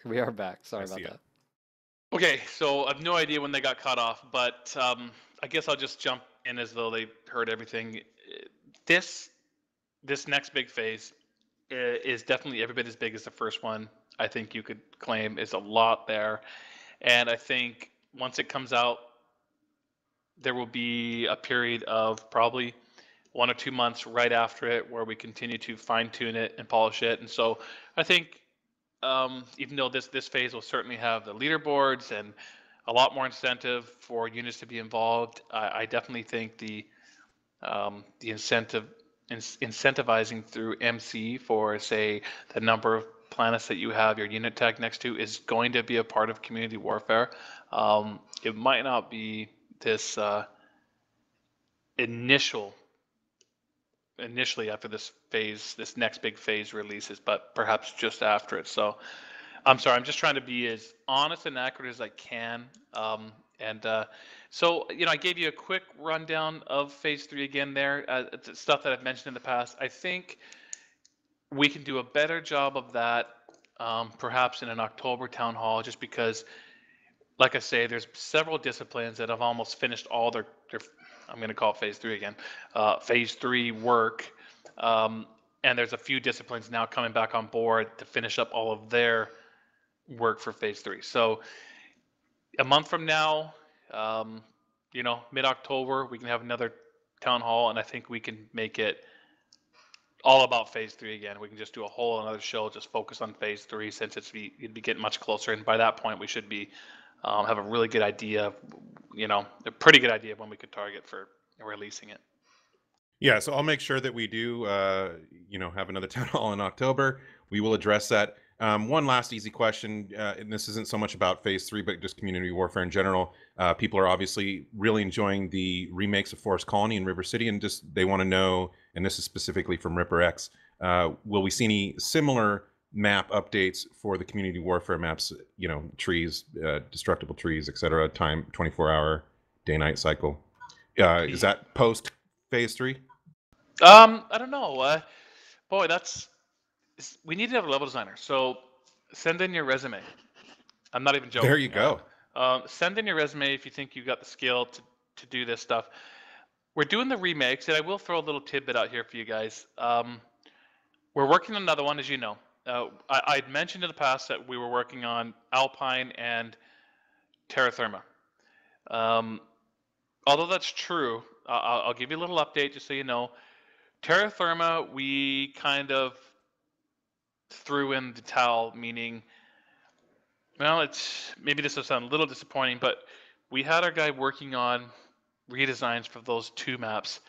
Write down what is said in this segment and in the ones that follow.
We are back. I Sorry about see it. that. Okay, so I have no idea when they got cut off, but I guess I'll just jump in as though they heard everything. This this next big phase is definitely every bit as big as the first one. I think you could claim is a lot there, and I think once it comes out, there will be a period of probably 1 or 2 months right after it where we continue to fine tune it and polish it. And so I think even though this phase will certainly have the leaderboards and a lot more incentive for units to be involved, I definitely think the incentivizing through MC for, say, the number of planets that you have your unit tag next to is going to be a part of community warfare. It might not be this initial initially after this phase, this next big phase releases, but perhaps just after it. So I'm sorry, I'm just trying to be as honest and accurate as I can. And so, I gave you a quick rundown of phase three again there. It's stuff that I've mentioned in the past. I think we can do a better job of that perhaps in an October town hall, just because, like I say, there's several disciplines that have almost finished all their I'm going to call it phase three again, phase three work. And there's a few disciplines now coming back on board to finish up all of their work for phase three. So a month from now, mid-October, we can have another town hall, and I think we can make it all about phase three again. We can just do a whole another show, just focus on phase three, since it'd be getting much closer. And by that point, we should be have a really good idea, a pretty good idea of when we could target for releasing it. Yeah, so I'll make sure that we do, have another town hall in October. We will address that. One last easy question, and this isn't so much about phase three, but just community warfare in general. People are obviously really enjoying the remakes of Forest Colony and River City, and just they want to know, and this is specifically from Ripper X, will we see any similar map updates for the community warfare maps? Trees, destructible trees, etc. Time 24-hour day-night cycle. Is that post phase three? I don't know. Boy, we need to have a level designer. So send in your resume. I'm not even There you joking. go. Send in your resume if you think you've got the skill to do this stuff. We're doing the remakes, and I will throw a little tidbit out here for you guys. We're working on another one, as you know. I'd mentioned in the past that we were working on Alpine and Terra Firma. Although that's true, I'll give you a little update just so you know. Terra Firma, we kind of threw in the towel, meaning, well, maybe this will sound a little disappointing, but we had our guy working on redesigns for those two maps.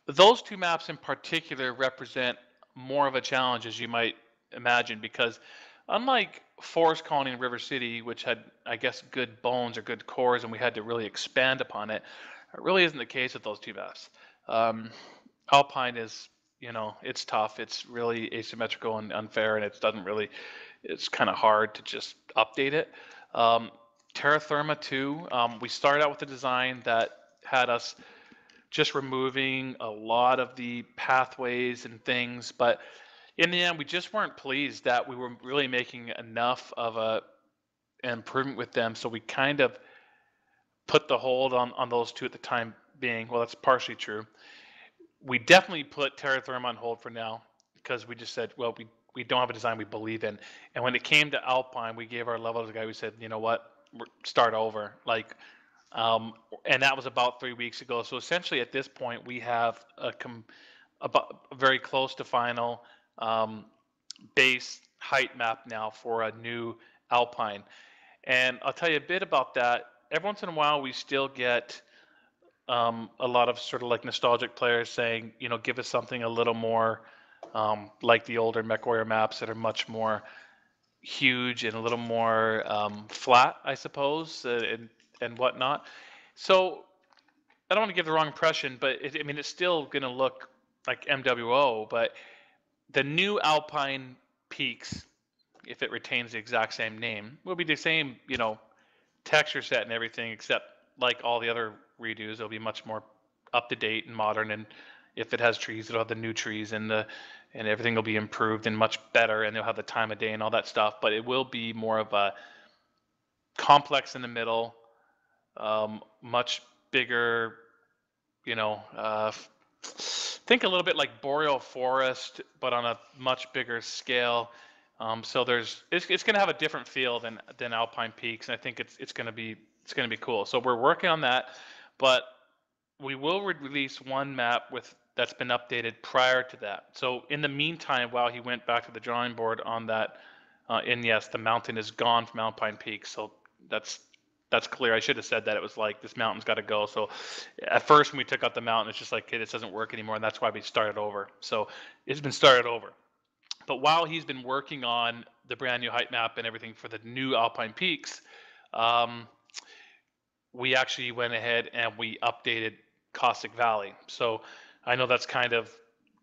Those two maps in particular represent more of a challenge, as you might imagine, because unlike Forest Colony and River City, which had, I guess, good bones or good cores, and we had to really expand upon it, it really isn't the case with those two maps. Alpine is, it's tough. It's really asymmetrical and unfair, and it's kind of hard to just update it. Terra Firma too, we started out with a design that had us just removing a lot of the pathways and things, but in the end, we just weren't pleased that we were really making enough of an improvement with them, so we kind of put the hold on those two at the time being. Well, that's partially true. We definitely put Terra Firma on hold for now, because we just said, well, we don't have a design we believe in. And when it came to Alpine, we gave our level to the guy. We said, you know what, start over. And that was about 3 weeks ago. So essentially, at this point, we have about very close to final base height map now for a new Alpine. And I'll tell you a bit about that. Every once in a while, we still get a lot of sort of like nostalgic players saying, give us something a little more like the older MechWarrior maps that are much more huge and a little more flat, I suppose, and whatnot. So I don't want to give the wrong impression, but it's still going to look like MWO, but the new Alpine peaks, if it retains the exact same name, will be the same, texture set and everything, except like all the other redos, it'll be much more up to date and modern, and If it has trees, it'll have the new trees, and everything will be improved and much better, and they'll have the time of day and all that stuff. But it will be more of a complex in the middle, much bigger, you know, think a little bit like boreal forest, but on a much bigger scale. So it's going to have a different feel than Alpine Peaks, and I think it's going to be cool. So we're working on that, but we will release one map that's been updated prior to that. So in the meantime, while he went back to the drawing board on that, and yes, the mountain is gone from Alpine Peaks, so that's clear. I should have said that. It was like, this mountain's got to go. So at first when we took out the mountain, it's just like, okay, this doesn't work anymore, and that's why we started over. So it's been started over. But while he's been working on the brand new height map and everything for the new Alpine Peaks, we actually went ahead and we updated Caustic Valley. So I know that's kind of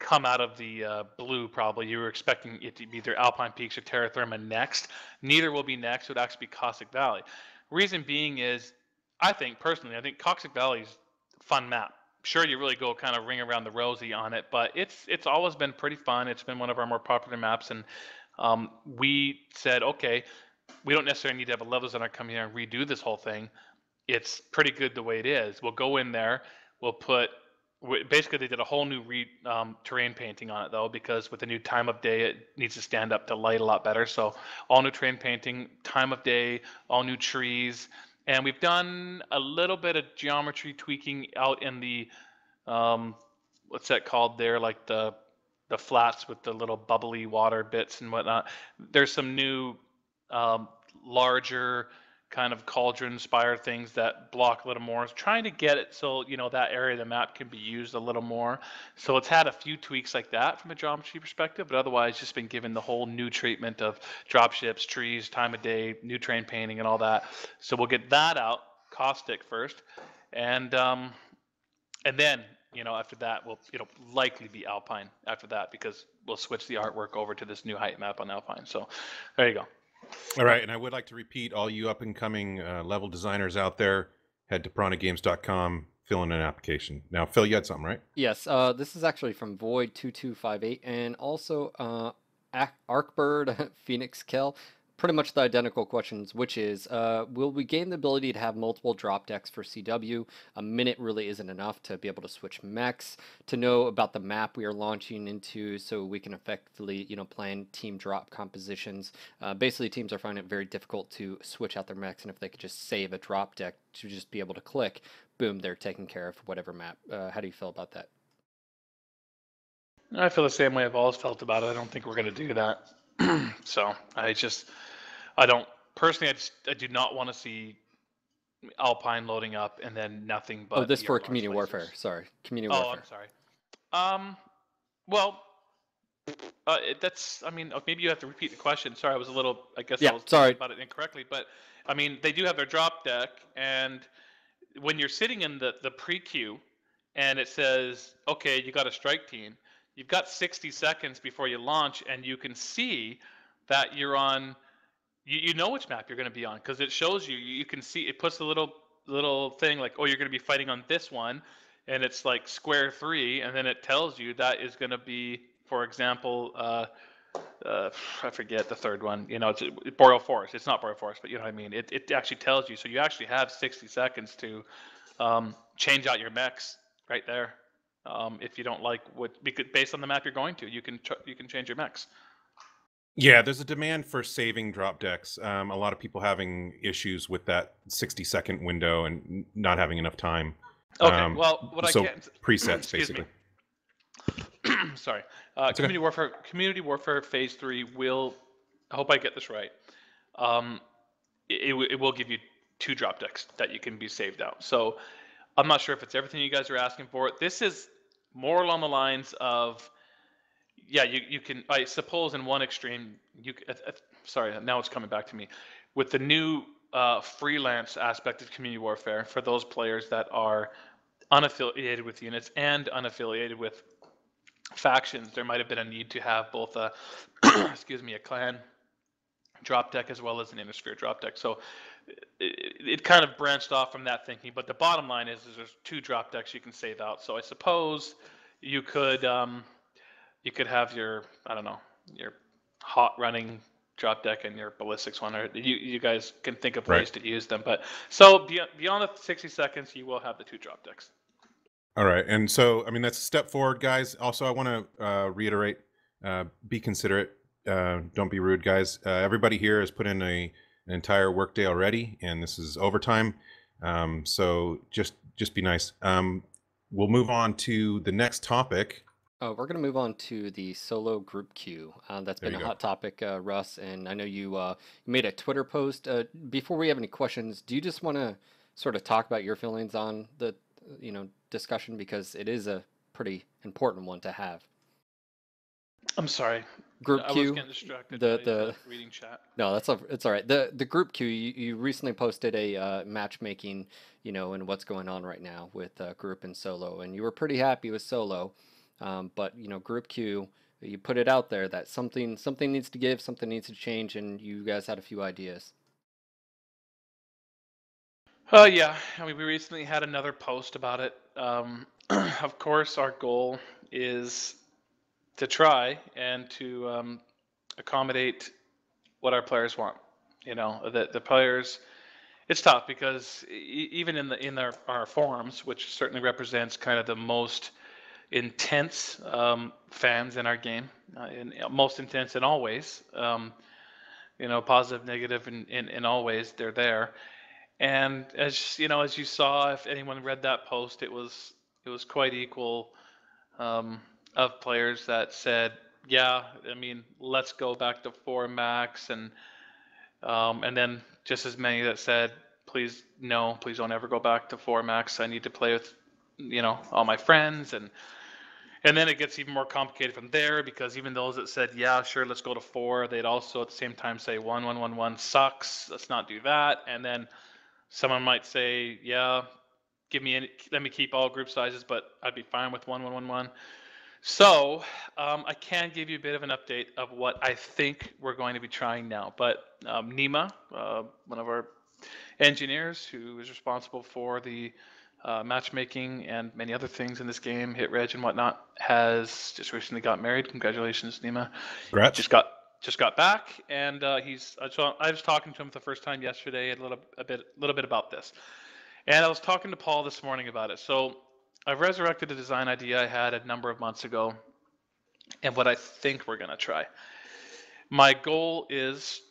come out of the blue. Probably you were expecting it to be either Alpine Peaks or Terra Firma next. Neither will be next. It would actually be Caustic Valley. Reason being is, I think Caustic Valley's a fun map. Sure, you really go kind of ring around the rosy on it, but it's always been pretty fun. It's been one of our more popular maps, and we said, okay, we don't necessarily need to have a level designer come here and redo this whole thing. It's pretty good the way it is. We'll go in there. We'll put basically, they did a whole new terrain painting on it, though, because with the new time of day, it needs to stand up to light a lot better. So all new terrain painting, time of day, all new trees. And we've done a little bit of geometry tweaking out in the, what's that called there, like the flats with the little bubbly water bits and whatnot. There's some new larger kind of cauldron spire things that block a little more. It's trying to get it so, that area of the map can be used a little more. So it's had a few tweaks like that from a geometry perspective, but otherwise just been given the whole new treatment of dropships, trees, time of day, new terrain painting and all that. So we'll get that out, caustic first, and then after that we'll likely be Alpine after that, because we'll switch the artwork over to this new height map on Alpine. So there you go. All right, and I would like to repeat, all you up-and-coming level designers out there, head to piranhagames.com, fill in an application. Now, Phil, you had something, right? Yes, this is actually from Void2258, and also Arcbird, Phoenix Kell. Pretty much the identical questions, which is, will we gain the ability to have multiple drop decks for CW? A minute really isn't enough to be able to switch mechs, to know about the map we are launching into so we can effectively, plan team drop compositions. Basically, teams are finding it very difficult to switch out their mechs, and if they could just save a drop deck to just be able to click, boom, they're taken care of for whatever map. How do you feel about that? I feel the same way I've always felt about it. I don't think we're going to do that. So I don't personally. I do not want to see Alpine loading up and then nothing but. Oh, this for community warfare. Sorry, community warfare. I'm sorry. Well, that's. I mean, maybe you have to repeat the question. Sorry, I was a little. I guess I was sorry about it incorrectly. But I mean, they do have their drop deck, and when you're sitting in the pre-queue, and it says, okay, you got a strike team. You've got 60 seconds before you launch, and you can see that you're on. You know which map you're going to be on, because it shows you. You can see it puts a little thing like, oh, you're going to be fighting on this one, and it's like square 3, and then it tells you that is going to be, for example, I forget the third one. It's Boreal Forest. It's not Boreal Forest, but you know what I mean. It actually tells you. So you actually have 60 seconds to change out your mechs right there. If you don't like because based on the map you're going to, you can change your mechs. Yeah, there's a demand for saving drop decks. A lot of people having issues with that 60-second window and not having enough time. Okay, well, what so I can't... presets, basically. Sorry. Community Warfare Phase 3 will... I hope I get this right. It will give you 2 drop decks that you can be saved out. So I'm not sure if it's everything you guys are asking for. This is more along the lines of... Yeah, you can. I suppose in one extreme, sorry, now it's coming back to me. With the new freelance aspect of community warfare, for those players that are unaffiliated with units and unaffiliated with factions, there might have been a need to have both a, a clan drop deck as well as an Innisphere drop deck. So it kind of branched off from that thinking. But the bottom line is there's 2 drop decks you can save out. So I suppose you could have your, I don't know, your hot running drop deck and your ballistics one, or you guys can think of Right. ways to use them. But so beyond the 60 seconds, you will have the 2 drop decks. All right. And so, I mean, that's a step forward, guys. Also, I want to reiterate, be considerate. Don't be rude, guys. Everybody here has put in an entire workday already, and this is overtime. So just be nice. We'll move on to the next topic. We're going to move on to the solo group queue. That's There been you a go. hot topic, Russ, and I know you made a Twitter post. Before we have any questions, do you just want to sort of talk about your feelings on the, discussion, because it is a pretty important one to have? I'm sorry. Group I was queue, getting distracted the by the reading chat. no, it's all right. The group queue, you recently posted a matchmaking, and what's going on right now with group and solo, and you were pretty happy with solo, but group queue, you put it out there that something needs to give, something needs to change, and you guys had a few ideas. Yeah, I mean, we recently had another post about it. Of course, our goal is to try and to accommodate what our players want. The players. It's tough because even in our forums, which certainly represents kind of the most intense fans in our game, and most intense in all ways. Positive, negative, and always they're there. And as you saw, if anyone read that post, it was quite equal of players that said, yeah, I mean, let's go back to 4 max, and then just as many that said, please don't ever go back to 4 max. I need to play with all my friends, and then it gets even more complicated from there, because even those that said, yeah, sure, let's go to 4, they'd also at the same time say 1 sucks, let's not do that. And then someone might say, yeah, let me keep all group sizes, but I'd be fine with 1. So I can give you a bit of an update of what I think we're going to be trying now. But Nima, one of our engineers who is responsible for the matchmaking and many other things in this game, hit reg and whatnot, has just recently got married. Congratulations, Nima. Congrats. Just got back, and so I was talking to him for the first time yesterday, a little bit about this, and I was talking to Paul this morning about it. So I've resurrected a design idea I had a number of months ago, and what I think we're gonna try. My goal is,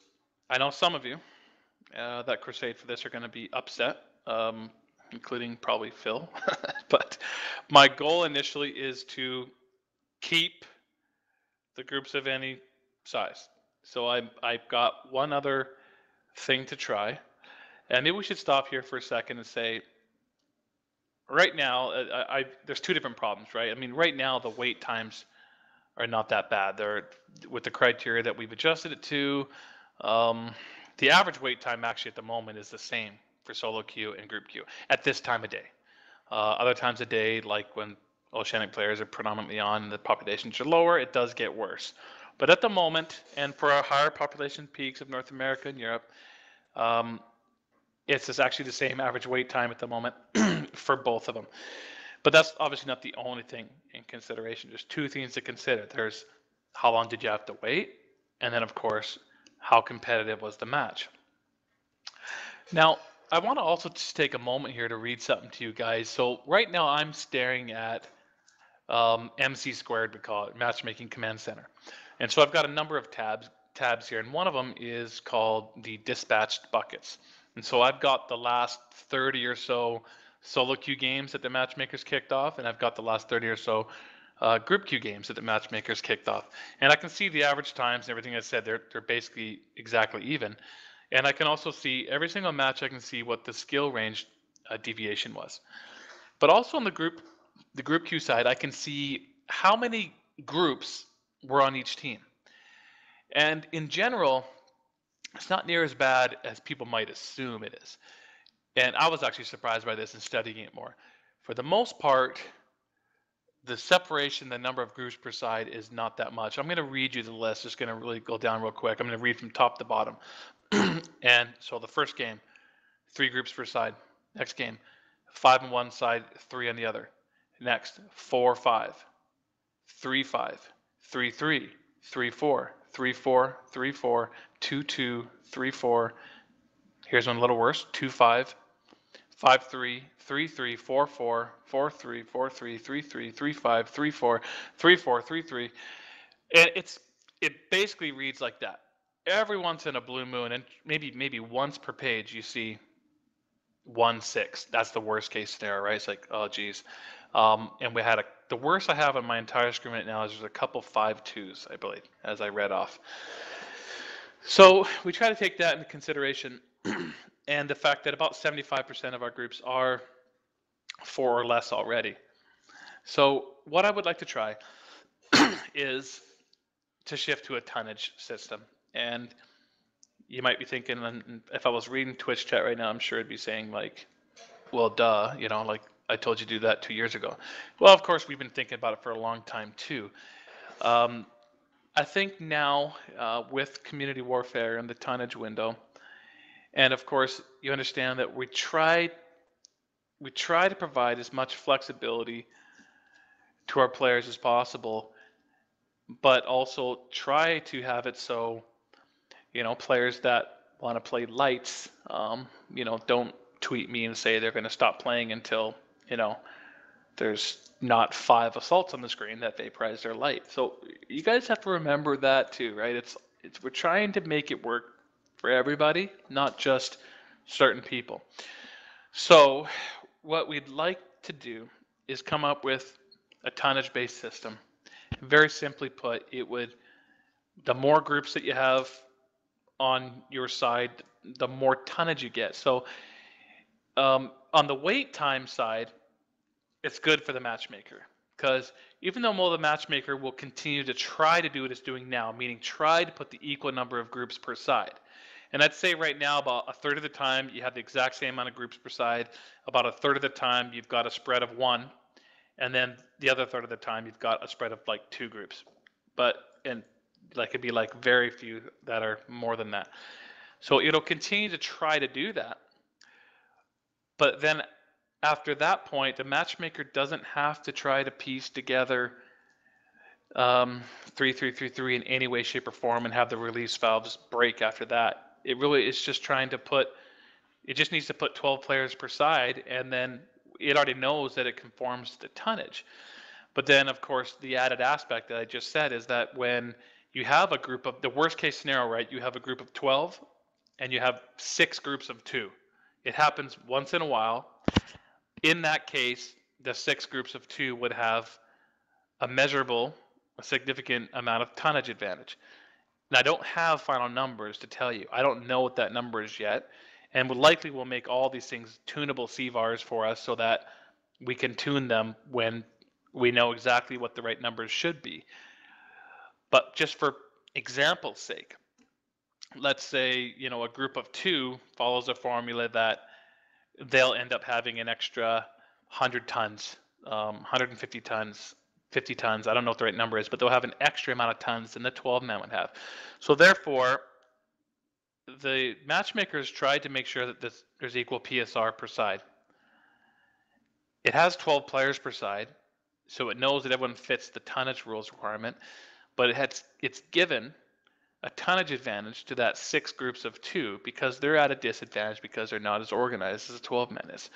I know some of you that crusade for this are going to be upset, including probably Phil. But my goal initially is to keep the groups of any size. So I've got one other thing to try, and maybe we should stop here for a second and say, right now, there's 2 different problems, right? I mean, right now the wait times are not that bad. They're with the criteria that we've adjusted it to. The average wait time actually at the moment is the same for solo queue and group queue at this time of day. Other times of day, like when oceanic players are predominantly on and the populations are lower, it does get worse. But at the moment, and for our higher population peaks of North America and Europe, it's just actually the same average wait time at the moment for both of them. But that's obviously not the only thing in consideration. There's 2 things to consider. There's how long did you have to wait? And then, of course, how competitive was the match? Now, I want to also just take a moment here to read something to you guys. So right now I'm staring at MC squared, we call it, Matchmaking Command Center. And so I've got a number of tabs here, and one of them is called the dispatched buckets. And so I've got the last 30 or so solo queue games that the matchmakers kicked off, and I've got the last 30 or so group queue games that the matchmakers kicked off. And I can see the average times and everything I said, they're basically exactly even. And I can also see every single match, I can see what the skill range deviation was. But also on the group queue side, I can see how many groups were on each team. And in general, it's not near as bad as people might assume it is. And I was actually surprised by this and studying it more. For the most part, the separation, the number of groups per side is not that much. I'm going to read you the list. Just going to really go down real quick. I'm going to read from top to bottom. And so the first game, 3 groups per side. Next game, 5 on one side, 3 on the other. Next, 4, 5. 3-5, 3-3, 3-4, 3-4, 3-4, 2-2, 3-4. Here's one a little worse, 2-5, 5-3, 3-3, 4-4, 4-3, 4-3, 3-3, 3-5, 3-4, 3-4, 3-3. And it basically reads like that. Every once in a blue moon, and maybe once per page, you see 1-6. That's the worst case scenario, right? It's like, oh geez. And we had the worst I have on my entire screen right now is there's a couple 5-2s, I believe, as I read off. So we try to take that into consideration, and the fact that about 75% of our groups are 4 or less already. So what I would like to try is to shift to a tonnage system. And you might be thinking, and if I was reading Twitch chat right now, I'm sure it'd be saying like, well, duh, you know, like I told you to do that 2 years ago. Well, of course, we've been thinking about it for a long time too. I think now with community warfare and the tonnage window, and of course, you understand that we try to provide as much flexibility to our players as possible, but also try to have it so, you know, players that want to play lights, you know, don't tweet me and say they're going to stop playing until, you know, there's not 5 assaults on the screen that vaporize their light. So you guys have to remember that too, right? It's we're trying to make it work for everybody, not just certain people. So what we'd like to do is come up with a tonnage-based system. Very simply put, the more groups that you have on your side, the more tonnage you get. So on the wait time side, it's good for the matchmaker, because even though the matchmaker will continue to try to do what it's doing now, meaning try to put the equal number of groups per side. And I'd say right now about a third of the time you have the exact same amount of groups per side. About a third of the time you've got a spread of 1, and then the other third of the time you've got a spread of like 2 groups. And like it'd be like very few that are more than that. So it'll continue to try to do that. But then after that point, the matchmaker doesn't have to try to piece together 3-3-3-3 in any way, shape, or form and have the release valves break after that. It really is just trying to it just needs to put 12 players per side, and then it already knows that it conforms to the tonnage. But then, of course, the added aspect that I just said is that when you have a group of, the worst case scenario, right, you have a group of 12 and you have 6 groups of 2. It happens once in a while. In that case, the 6 groups of 2 would have a significant amount of tonnage advantage. And I don't have final numbers to tell you. I don't know what that number is yet, and likely will make all these things tunable CVARs for us so that we can tune them when we know exactly what the right numbers should be. But just for example's sake, let's say, you know, a group of 2 follows a formula that they'll end up having an extra 100 tons, 150 tons, 50 tons. I don't know what the right number is, but they'll have an extra amount of tons than the 12 men would have. So therefore, the matchmakers tried to make sure that there's equal PSR per side. It has 12 players per side, so it knows that everyone fits the tonnage rules requirement, but it's given a tonnage advantage to that 6 groups of 2 because they're at a disadvantage because they're not as organized as a 12 men is.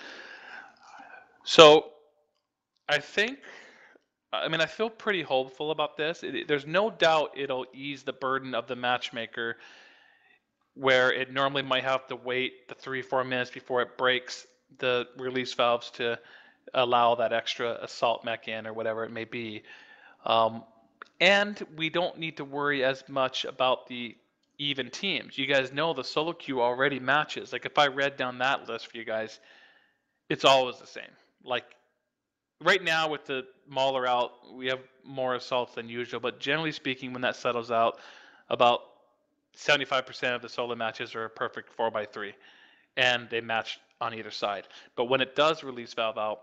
So I feel pretty hopeful about this. There's no doubt it'll ease the burden of the matchmaker, where it normally might have to wait the 3-4 minutes before it breaks the release valves to allow that extra assault mech in or whatever it may be. And we don't need to worry as much about the even teams. You guys know the solo queue already matches. Like if I read down that list for you guys, it's always the same. Like right now with the Mauler out, we have more assaults than usual, but generally speaking, when that settles out, about 75% of the solo matches are a perfect 4x3, and they match on either side. But when it does release valve out,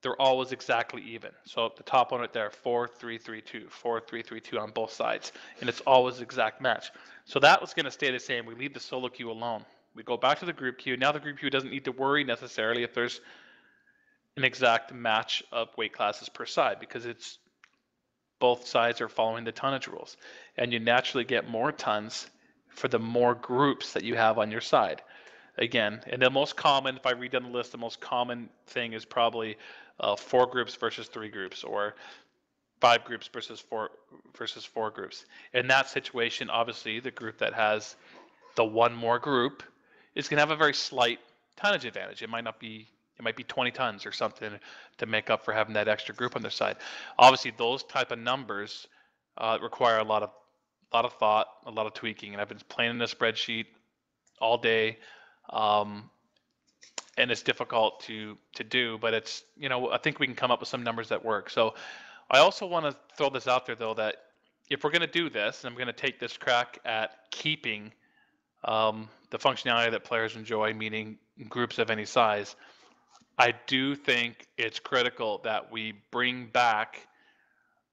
they're always exactly even. So at the top one right there, 4-3-3-2, 4-3-3-2 on both sides, and it's always exact match. So that was going to stay the same. We leave the solo queue alone. We go back to the group queue. Now the group queue doesn't need to worry necessarily if there's an exact match of weight classes per side, because it's both sides are following the tonnage rules, and you naturally get more tons for the more groups that you have on your side. Again, and the most common, if I read down the list, the most common thing is probably 4 groups versus 3 groups, or 5 groups versus four groups. In that situation, obviously, the group that has the one more group is going to have a very slight tonnage advantage. It might be 20 tons or something to make up for having that extra group on their side. Obviously, those type of numbers require a lot of thought, a lot of tweaking, and I've been playing in a spreadsheet all day. And it's difficult to do, but it's, I think we can come up with some numbers that work. So I also want to throw this out there, though, that if we're going to do this, and I'm going to take this crack at keeping the functionality that players enjoy, meaning groups of any size, I do think it's critical that we bring back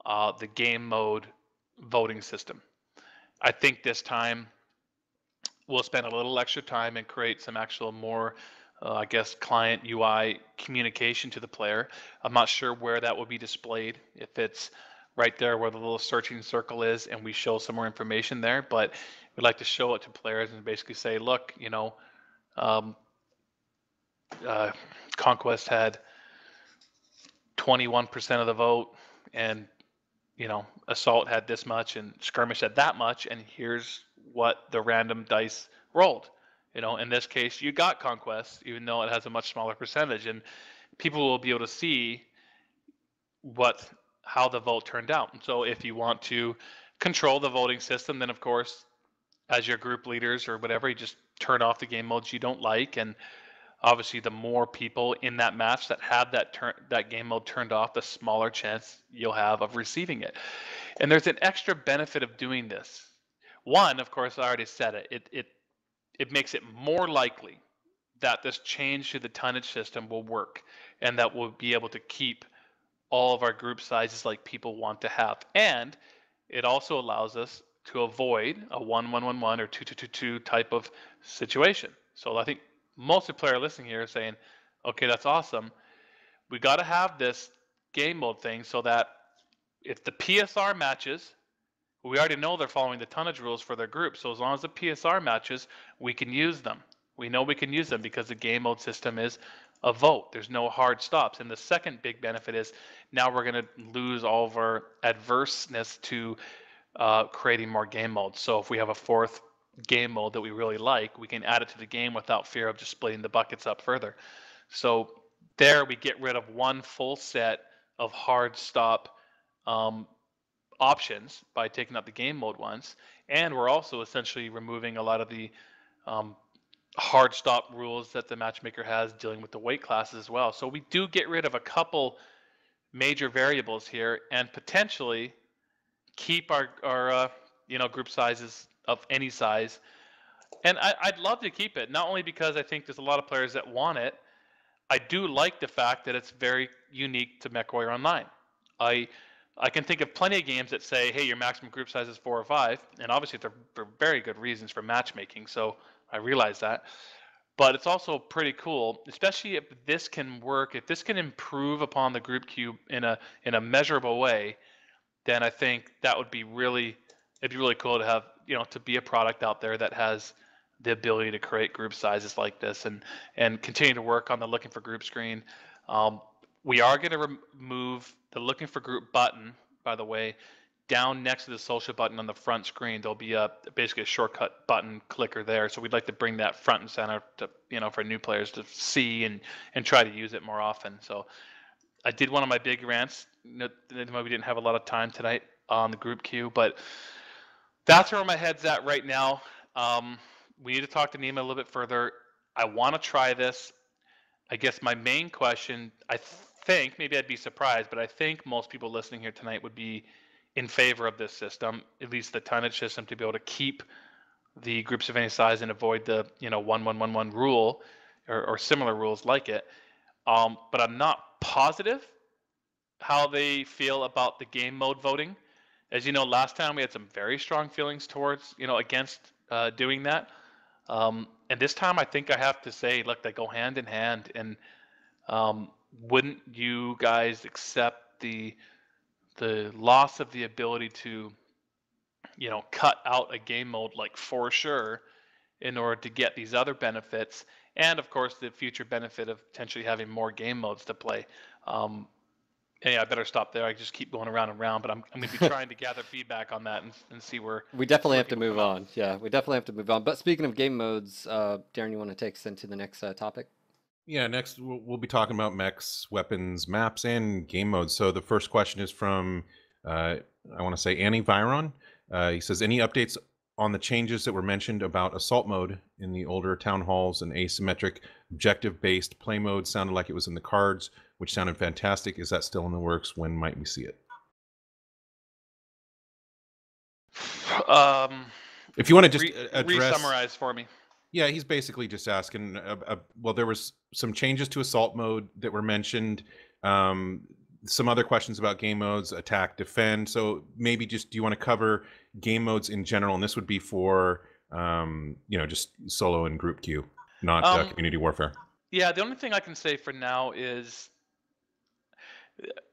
the game mode voting system. I think this time we'll spend a little extra time and create some actual more, I guess, client UI communication to the player. I'm not sure where that will be displayed, if it's right there where the little searching circle is and we show some more information there, but we'd like to show it to players and basically say, look, Conquest had 21% of the vote, and Assault had this much, and Skirmish had that much, and here's what the random dice rolled. In this case, you got Conquest, even though it has a much smaller percentage, and people will be able to see how the vote turned out. And so if you want to control the voting system, then of course, as your group leaders or whatever, you just turn off the game modes you don't like, and obviously the more people in that match that have that game mode turned off, the smaller chance you'll have of receiving it. And there's an extra benefit of doing this. One, of course, I already said it. It makes it more likely that this change to the tonnage system will work, and that we'll be able to keep all of our group sizes like people want to have. And it also allows us to avoid a 1-1-1-1 or 2-2-2-2 type of situation. So I think multiplayer listening here is saying, okay, that's awesome. We got to have this game mode thing so that if the PSR matches, we already know they're following the tonnage rules for their group. So as long as the PSR matches, we can use them. We know we can use them because the game mode system is a vote. There's no hard stops. And the second big benefit is now we're going to lose all of our adverseness to creating more game modes. So if we have a fourth game mode that we really like, we can add it to the game without fear of just splitting the buckets up further. So there we get rid of one full set of hard stop options by taking out the game mode ones, and we're also essentially removing a lot of the hard stop rules that the matchmaker has dealing with the weight classes as well. So we do get rid of a couple major variables here and potentially keep our group sizes of any size. And I'd love to keep it, not only because I think there's a lot of players that want it. I do like the fact that it's very unique to MechWarrior Online. I can think of plenty of games that say, hey, your maximum group size is 4 or 5, and obviously they're for very good reasons for matchmaking, so I realize that. But it's also pretty cool, especially if this can work, if this can improve upon the group cube in a measurable way, then I think that would be it'd be really cool to have, to be a product out there that has the ability to create group sizes like this and continue to work on the looking for group screen. We are going to remove the looking for group button, by the way. Down next to the social button on the front screen, there'll be basically a shortcut button clicker there. So we'd like to bring that front and center to, for new players to see and try to use it more often. So I did one of my big rants. We didn't have a lot of time tonight on the group queue, but that's where my head's at right now. We need to talk to Nima a little bit further. I want to try this. I guess my main question, I think, maybe I'd be surprised, but I think most people listening here tonight would be in favor of this system, at least the tonnage system, to be able to keep the groups of any size and avoid the 1-1-1-1 rule or similar rules like it. But I'm not positive how they feel about the game mode voting. As you know, last time we had some very strong feelings towards, against doing that. And this time I think I have to say, look, they go hand in hand. And wouldn't you guys accept the the loss of the ability to, cut out a game mode like For Sure in order to get these other benefits, and of course the future benefit of potentially having more game modes to play. And yeah, I better stop there. I just keep going around and around, but I'm going to be trying to gather feedback on that and see where We definitely have to people move come out. on. Yeah, we definitely have to move on. But speaking of game modes, Darren, you want to take us into the next topic? Yeah, next we'll be talking about mechs, weapons, maps, and game modes. So the first question is from, I want to say Annie Viron. He says, any updates on the changes that were mentioned about assault mode in the older town halls and asymmetric objective-based play mode? Sounded like it was in the cards, which sounded fantastic. Is that still in the works? When might we see it? If you want to just address, re-summarize for me. yeah, he's basically just asking. Well, there was some changes to assault mode that were mentioned. Some other questions about game modes, attack, defend. So maybe just, do you want to cover game modes in general? And this would be for just solo and group queue, not community warfare. Yeah, the only thing I can say for now is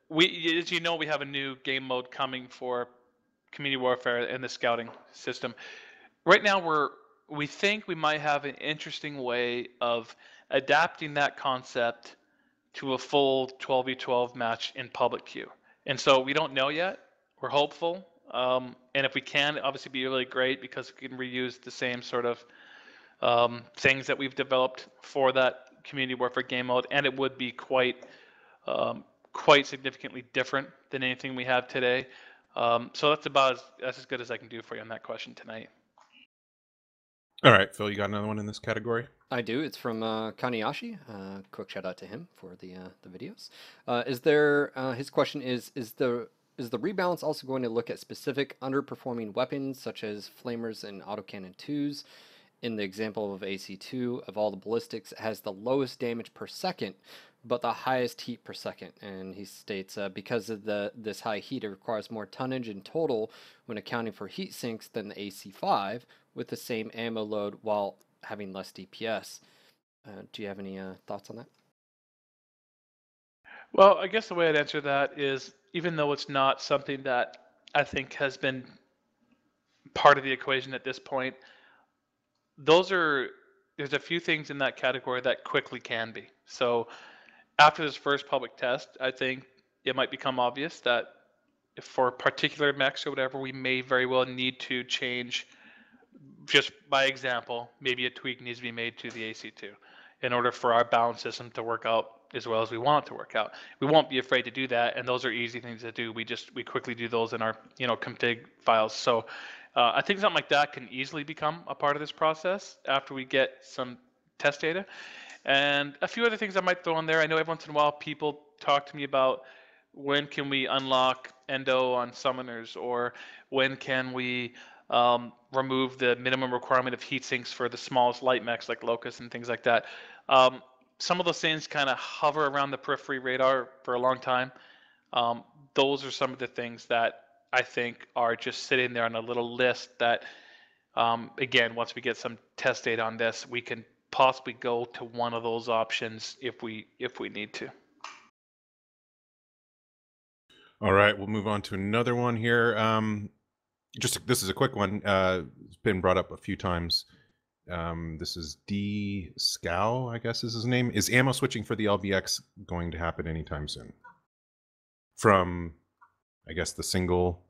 as you know, we have a new game mode coming for community warfare and the scouting system. Right now, we think we might have an interesting way of adapting that concept to a full 12v12 match in public queue. And so we don't know yet. We're hopeful. And if we can, obviously be really great, because we can reuse the same sort of things that we've developed for that community warfare game mode, and it would be quite significantly different than anything we have today. So that's as good as I can do for you on that question tonight. All right, Phil, you got another one in this category? I do. It's from Kaniyashi. Quick shout out to him for the videos. Is there? His question is the rebalance also going to look at specific underperforming weapons such as flamers and autocannon 2s? In the example of AC2, of all the ballistics, it has the lowest damage per second, but the highest heat per second. And he states, because of this high heat, it requires more tonnage in total when accounting for heat sinks than the AC5 with the same ammo load while having less DPS. Do you have any thoughts on that? Well, I guess the way I'd answer that is, even though it's not something that I think has been part of the equation at this point, there's a few things in that category that quickly can be. So after this first public test, I think it might become obvious that if for particular mechs or whatever, we may very well need to change. Just by example, maybe a tweak needs to be made to the AC2 in order for our balance system to work out as well as we want it to work out. We won't be afraid to do that, and those are easy things to do. We quickly do those in our config files. So I think something like that can easily become a part of this process after we get some test data. And a few other things I might throw in there. I know every once in a while people talk to me about, when can we unlock endo on summoners, or when can we remove the minimum requirement of heat sinks for the smallest light mechs like Locust and things like that. Some of those things kind of hover around the periphery radar for a long time. Those are some of the things that I think are just sitting there on a little list that, again, once we get some test data on this, we can possibly go to one of those options if we need to. All right, we'll move on to another one here. This is a quick one. It's been brought up a few times. This is D Scow, I guess is his name. Is ammo switching for the LBX going to happen anytime soon? From, I guess, the single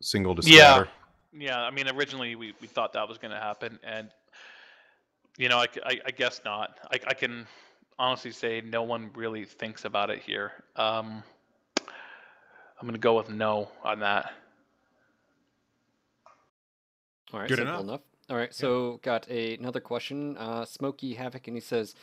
to scatter. Yeah. I mean, originally we thought that was going to happen, and I guess not. I can honestly say no one really thinks about it here. I'm going to go with no on that. All right, Good simple enough. All right, so got another question. Smokey Havoc, and he says,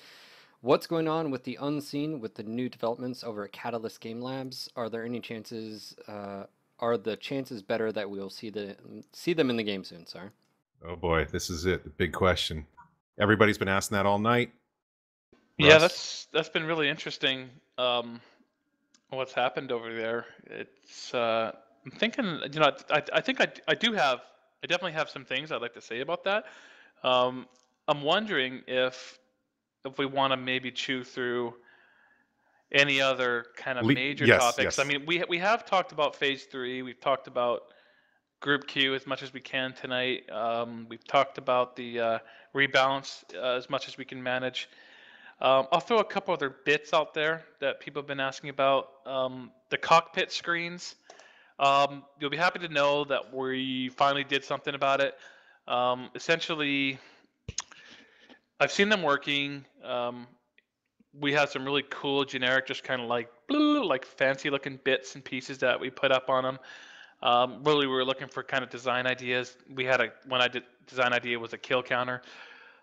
what's going on with the Unseen with the new developments over at Catalyst Game Labs? Are there any chances, are the chances better that we'll see them in the game soon? Sorry. Oh boy, this is it. The big question. Everybody's been asking that all night. Yeah, Russ? that's been really interesting. What's happened over there? It's I'm thinking, I think I definitely have some things I'd like to say about that. I'm wondering if we want to maybe chew through any other kind of major yes, topics. yes. I mean, we have talked about Phase 3. We've talked about Group Q as much as we can tonight. We've talked about the rebalance as much as we can manage. I'll throw a couple other bits out there that people have been asking about. The cockpit screens. You'll be happy to know that we finally did something about it. Essentially, I've seen them working. We have some really cool generic, just kind of like fancy looking bits and pieces that we put up on them. Really, we were looking for kind of design ideas. We had when I did design idea was a kill counter.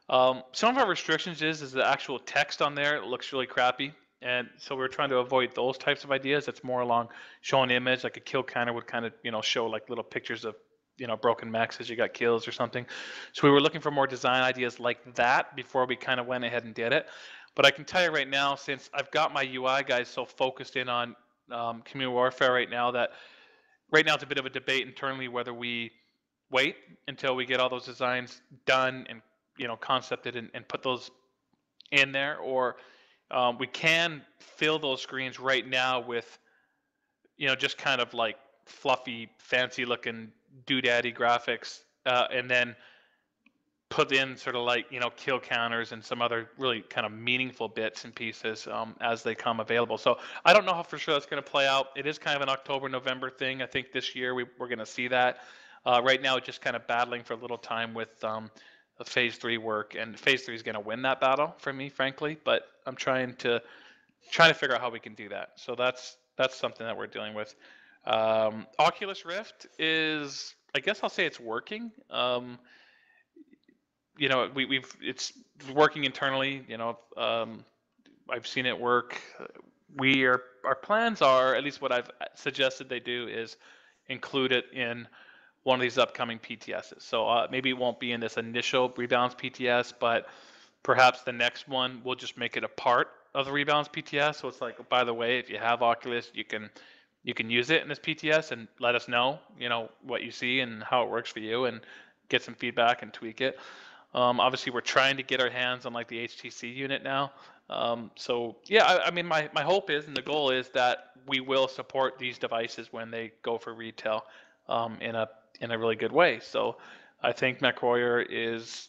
Some of our restrictions is the actual text on there. It looks really crappy. And so we're trying to avoid those types of ideas. It's more along showing image, like a kill counter would kind of, show like little pictures of, broken mechs as you got kills or something. So we were looking for more design ideas like that before we kind of went ahead and did it. But I can tell you right now, since I've got my UI guys so focused in on community warfare right now, that right now it's a bit of a debate internally whether we wait until we get all those designs done and concepted and put those in there, or we can fill those screens right now with just kind of like fluffy, fancy looking doodaddy graphics, and then put in sort of like kill counters and some other really kind of meaningful bits and pieces as they come available. So I don't know how for sure that's going to play out. It is kind of an October-November thing. I think this year we're going to see that. Right now, just kind of battling for a little time with the Phase 3 work, and Phase 3 is going to win that battle for me, frankly. But I'm trying to figure out how we can do that. So that's something that we're dealing with. Oculus Rift is, I guess I'll say it's working. It's working internally. I've seen it work. Our plans are, at least what I've suggested they do, is include it in one of these upcoming PTSs. So maybe it won't be in this initial rebalance PTS, but perhaps the next one we'll just make it a part of the rebalance PTS. So it's like, by the way, if you have Oculus, you can use it in this PTS and let us know, what you see and how it works for you, and get some feedback and tweak it. Obviously, we're trying to get our hands on like the HTC unit now. So yeah, I mean, my hope is, and the goal is, that we will support these devices when they go for retail in a really good way. So I think MechWarrior is,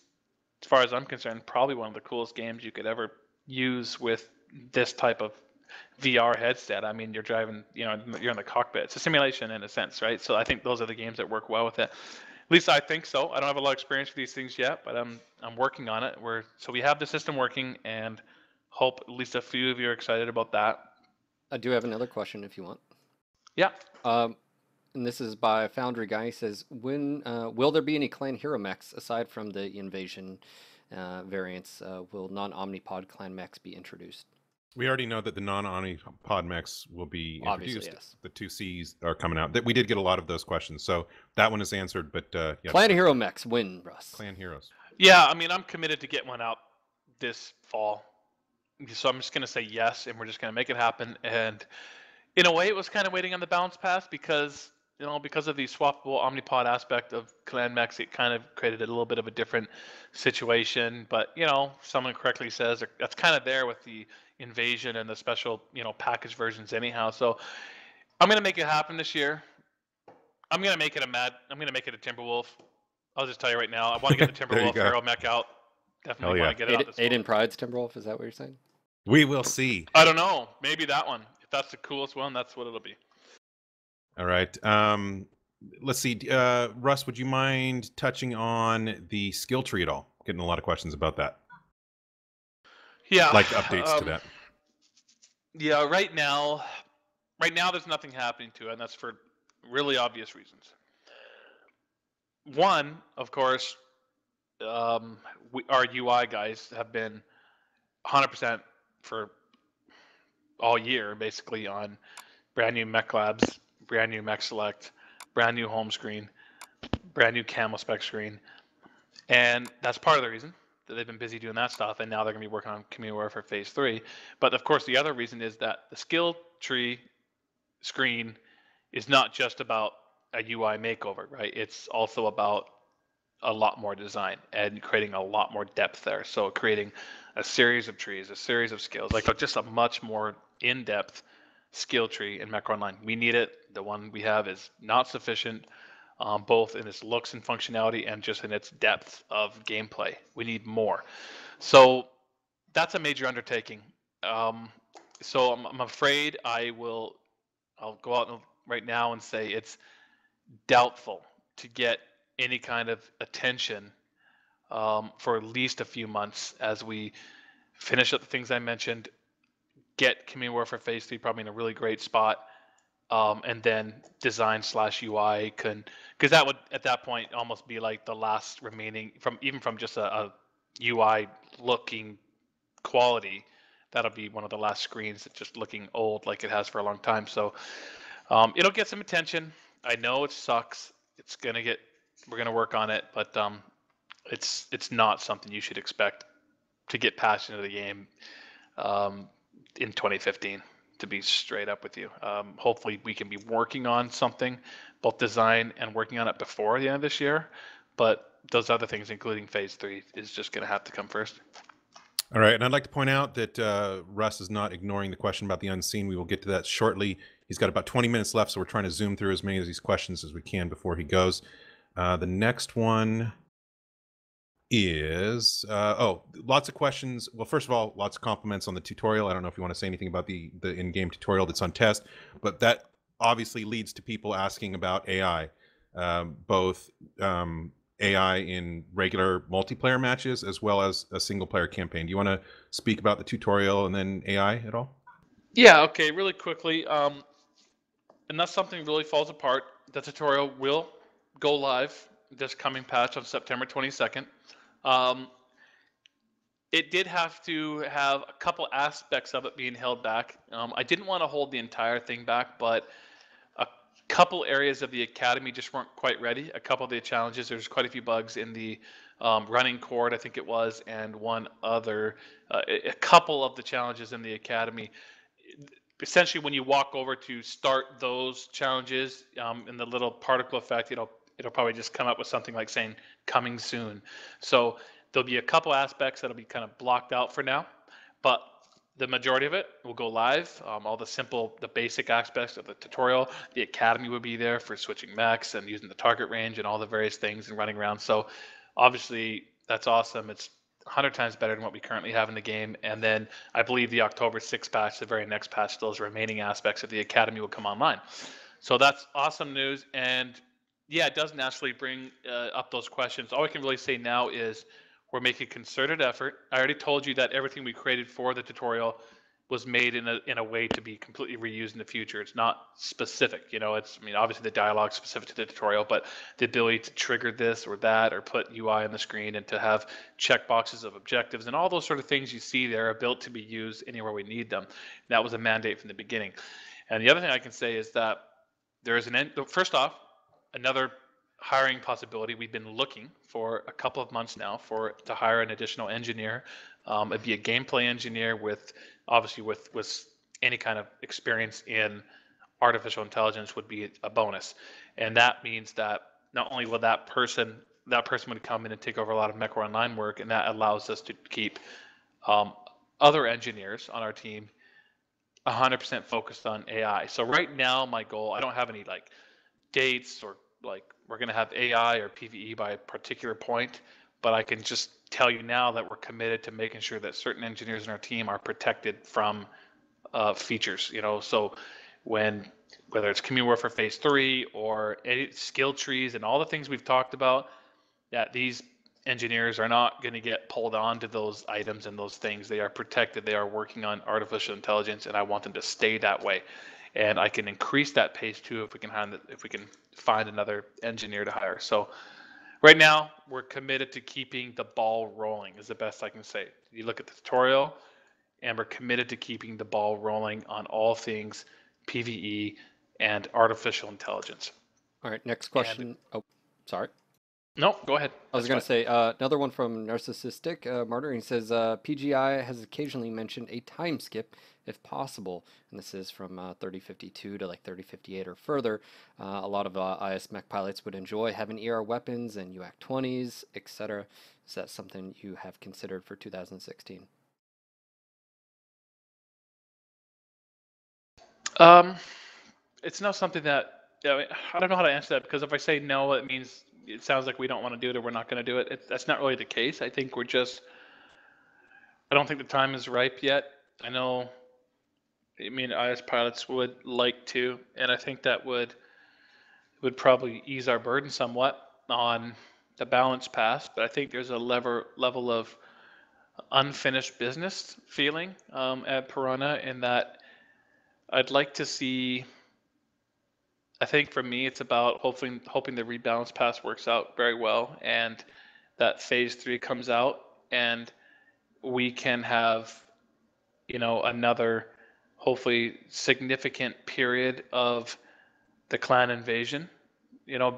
as far as I'm concerned, probably one of the coolest games you could ever use with this type of VR headset. I mean, you're driving, you're in the cockpit. It's a simulation in a sense, right? So I think those are the games that work well with it. At least I think so. I don't have a lot of experience with these things yet, but I'm working on it. So we have the system working, and hope at least a few of you are excited about that. I do have another question if you want. Yeah. And this is by Foundry Guy. He says, "When will there be any clan hero mechs aside from the invasion variants? Will non-omnipod clan mechs be introduced?" We already know that the non-omnipod mechs will be introduced. Obviously, yes. The 2Cs are coming out. We did get a lot of those questions, so that one is answered. But yeah, clan hero mechs win, Russ. Clan heroes. Yeah, I mean, I'm committed to get one out this fall, so I'm just gonna say yes, and we're just gonna make it happen. And in a way, it was kind of waiting on the bounce pass because because of the swappable omnipod aspect of clan mechs, it kind of created a little bit of a different situation. But someone correctly says that's kind of there with the invasion and the special package versions anyhow. So I'm gonna make it happen this year. I'm gonna make it a Timberwolf. I'll just tell you right now, I want to get the Timberwolf hero mech out. Definitely want to get it out this Aiden Pride's Timberwolf, is that what you're saying? We will see. I don't know. Maybe that one. If that's the coolest one, that's what it'll be. All right. Let's see. Russ, would you mind touching on the skill tree at all? Getting a lot of questions about that. Yeah. Like updates to that. Yeah, right now there's nothing happening to it, and that's for really obvious reasons. One, of course, our UI guys have been 100% for all year, basically, on brand new mech labs, brand new mech select, brand new home screen, brand new camo spec screen. And that's part of the reason that they've been busy doing that stuff, and now they're going to be working on Community Warfare Phase 3. But of course, the other reason is that the skill tree screen is not just about a UI makeover, right? It's also about a lot more design and creating a lot more depth there. So creating a series of trees, a series of skills, like just a much more in-depth skill tree in Mech Online. We need it. The one we have is not sufficient, both in its looks and functionality and just in its depth of gameplay. We need more. So that's a major undertaking. So I'm afraid I'll go out right now and say it's doubtful to get any kind of attention for at least a few months as we finish up the things I mentioned, get Community Warfare Phase 3 probably in a really great spot, and then design/UI because that would at that point almost be like the last remaining from just a UI looking quality. That'll be one of the last screens that's just looking old like it has for a long time. So it'll get some attention. I know it sucks. We're gonna work on it, but it's not something you should expect to get passionate of the game in 2015. To be straight up with you, hopefully we can be working on something, both design and working on it before the end of this year. But those other things, including Phase 3, is just going to have to come first. All right, and I'd like to point out that Russ is not ignoring the question about the unseen. We will get to that shortly. He's got about 20 minutes left, so we're trying to zoom through as many of these questions as we can before he goes. The next one is lots of questions. Well, first of all, lots of compliments on the tutorial. I don't know if you want to say anything about the in-game tutorial that's on test, but that obviously leads to people asking about AI, both AI in regular multiplayer matches as well as a single player campaign. Do you want to speak about the tutorial and then AI at all? Yeah, okay, really quickly. Unless something really falls apart, the tutorial will go live this coming patch on September 22nd. It did have to have a couple aspects of it being held back. I didn't want to hold the entire thing back, but a couple areas of the academy just weren't quite ready. A couple of the challenges, there's quite a few bugs in the running cord, I think it was, and one other, a couple of the challenges in the academy. Essentially, when you walk over to start those challenges, in the little particle effect, it'll probably just come up with something like saying "coming soon." So there'll be a couple aspects that'll be kind of blocked out for now, but the majority of it will go live. All the basic aspects of the tutorial. The academy will be there for switching mechs and using the target range and all the various things and running around. So obviously that's awesome. It's 100 times better than what we currently have in the game. And then I believe the October 6th patch, the very next patch, those remaining aspects of the academy will come online. So that's awesome news. And yeah, it does naturally bring up those questions. All I can really say now is we're making a concerted effort. I already told you that everything we created for the tutorial was made in a way to be completely reused in the future. It's not specific, obviously the dialogue specific to the tutorial, but the ability to trigger this or that or put UI on the screen and to have checkboxes of objectives and all those sort of things you see there are built to be used anywhere we need them. That was a mandate from the beginning. And the other thing I can say is that there is first off, another hiring possibility. We've been looking for a couple of months now to hire an additional engineer. It'd be a gameplay engineer with any kind of experience in artificial intelligence would be a bonus. And that means that not only will that person would come in and take over a lot of Mech Online work, and that allows us to keep other engineers on our team 100% focused on AI. So right now, my goal, I don't have any dates or we're going to have AI or PvE by a particular point, but I can just tell you now that we're committed to making sure that certain engineers in our team are protected from features. So whether it's Community Warfare Phase 3 or any skill trees and all the things we've talked about, that these engineers are not going to get pulled onto those items and those things. They are protected. They are working on artificial intelligence, and I want them to stay that way. And I can increase that pace too if we can find another engineer to hire. So right now we're committed to keeping the ball rolling is the best I can say. You look at the tutorial, and we're committed to keeping the ball rolling on all things PvE and artificial intelligence. All right, next question. Sorry. No, go ahead. I was going to say another one from Narcissistic Martyr. He says PGI has occasionally mentioned a time skip if possible, and this is from 3052 to 3058 or further. A lot of IS mech pilots would enjoy having ER weapons and UAC 20s, etc. Is that something you have considered for 2016? Um, it's not something that I don't know how to answer that, because if I say no, it means it sounds like we don't want to do it or we're not going to do it. That's not really the case. I think I don't think the time is ripe yet. I know. I mean, IS pilots would like to, and I think that would probably ease our burden somewhat on the balance pass. But I think there's a level of unfinished business feeling at Piranha, in that I'd like to see. I think for me, it's about hoping the rebalance pass works out very well, and that phase 3 comes out, and we can have, another hopefully significant period of the clan invasion,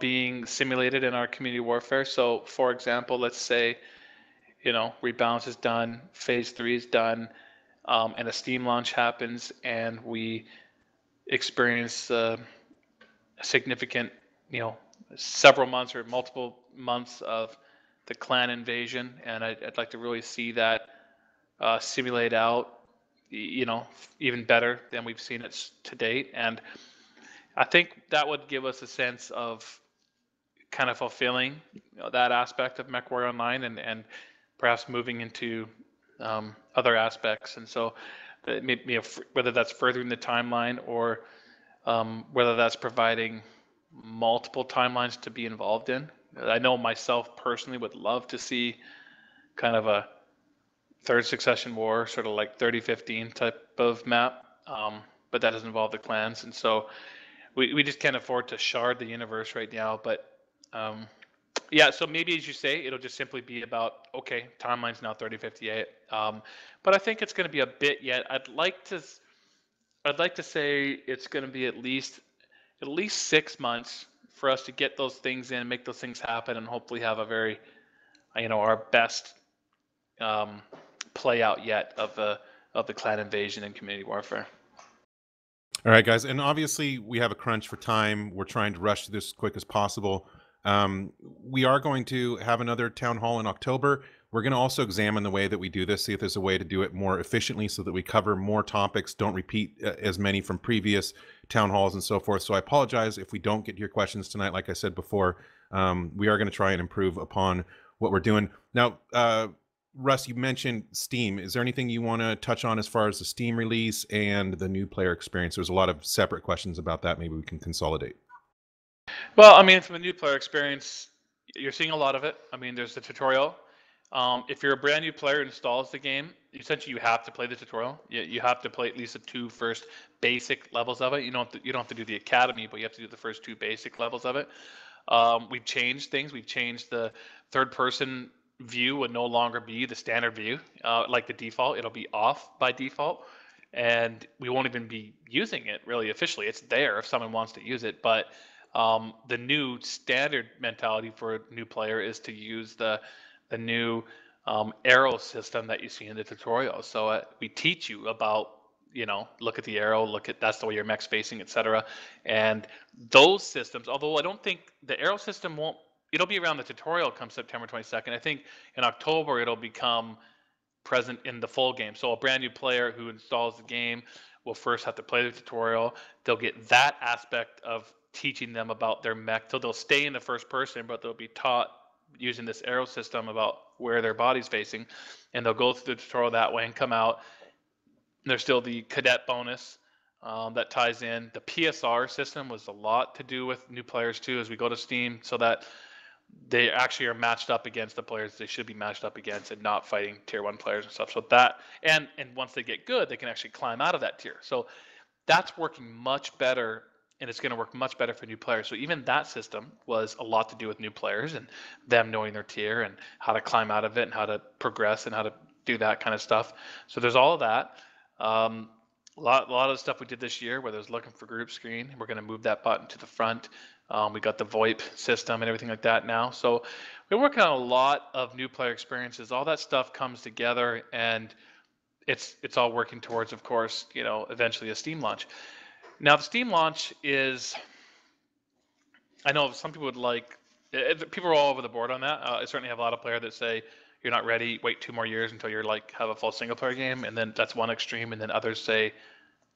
being simulated in our community warfare. So, for example, let's say, rebalance is done, phase 3 is done, and a Steam launch happens, and we experience significant, several months or multiple months of the clan invasion, and I'd like to really see that simulate out, even better than we've seen it to date. And I think that would give us a sense of kind of fulfilling, that aspect of MechWarrior Online, and perhaps moving into other aspects. And so, whether that's furthering the timeline, or whether that's providing multiple timelines to be involved in. I know myself personally would love to see kind of a third succession war, sort of like 3015 type of map, but that doesn't involve the clans, and so we just can't afford to shard the universe right now. But yeah, so maybe, as you say, it'll just simply be about, okay, timeline's now 3058, but I think it's going to be a bit yet. I'd like to say it's going to be at least 6 months for us to get those things in, make those things happen, and hopefully have a very, our best play out yet of the clan invasion and community warfare. All right, guys, and obviously we have a crunch for time. We're trying to rush this as quick as possible. We are going to have another town hall in October. We're going to also examine the way that we do this, see if there's a way to do it more efficiently so that we cover more topics, don't repeat as many from previous town halls and so forth. So I apologize if we don't get to your questions tonight. Like I said before, we are going to try and improve upon what we're doing. Now, Russ, you mentioned Steam. Is there anything you want to touch on as far as the Steam release and the new player experience? There's a lot of separate questions about that. Maybe we can consolidate. Well, I mean, from the new player experience, you're seeing a lot of it. I mean, there's the tutorial. If you're a brand new player who installs the game, essentially you have to play the tutorial. You have to play at least the 2 first basic levels of it. You don't have to do the academy, but you have to do the first 2 basic levels of it. We've changed things. We've changed the third-person view would no longer be the standard view, like the default. It'll be off by default, and we won't even be using it really officially. It's there if someone wants to use it, but the new standard mentality for a new player is to use the new arrow system that you see in the tutorial. So we teach you about, look at the arrow, that's the way your mech's facing, etc. And those systems, although I don't think the arrow system it'll be around the tutorial come September 22nd. I think in October it'll become present in the full game. So a brand new player who installs the game will first have to play the tutorial. They'll get that aspect of teaching them about their mech. So they'll stay in the first person, but they'll be taught using this arrow system about where their body's facing, and they'll go through the tutorial that way and come out. There's still the cadet bonus that ties in. The PSR system was a lot to do with new players too, as we go to Steam, so that they actually are matched up against the players they should be matched up against, and not fighting tier 1 players and stuff. So that, and once they get good, they can actually climb out of that tier. So that's working much better, and it's going to work much better for new players. So even that system was a lot to do with new players and them knowing their tier and how to climb out of it and how to progress and how to do that kind of stuff. So there's all of that. A lot of the stuff we did this year, where there's looking for group screen, we're going to move that button to the front. We got the VoIP system and everything like that now. So we're working on a lot of new player experiences. All that stuff comes together, and it's all working towards, of course, eventually a Steam launch. Now the Steam launch is, I know some people would like, people are all over the board on that. I certainly have a lot of players that say, you're not ready, wait 2 more years until you're have a full single player game, and then that's one extreme. And then others say,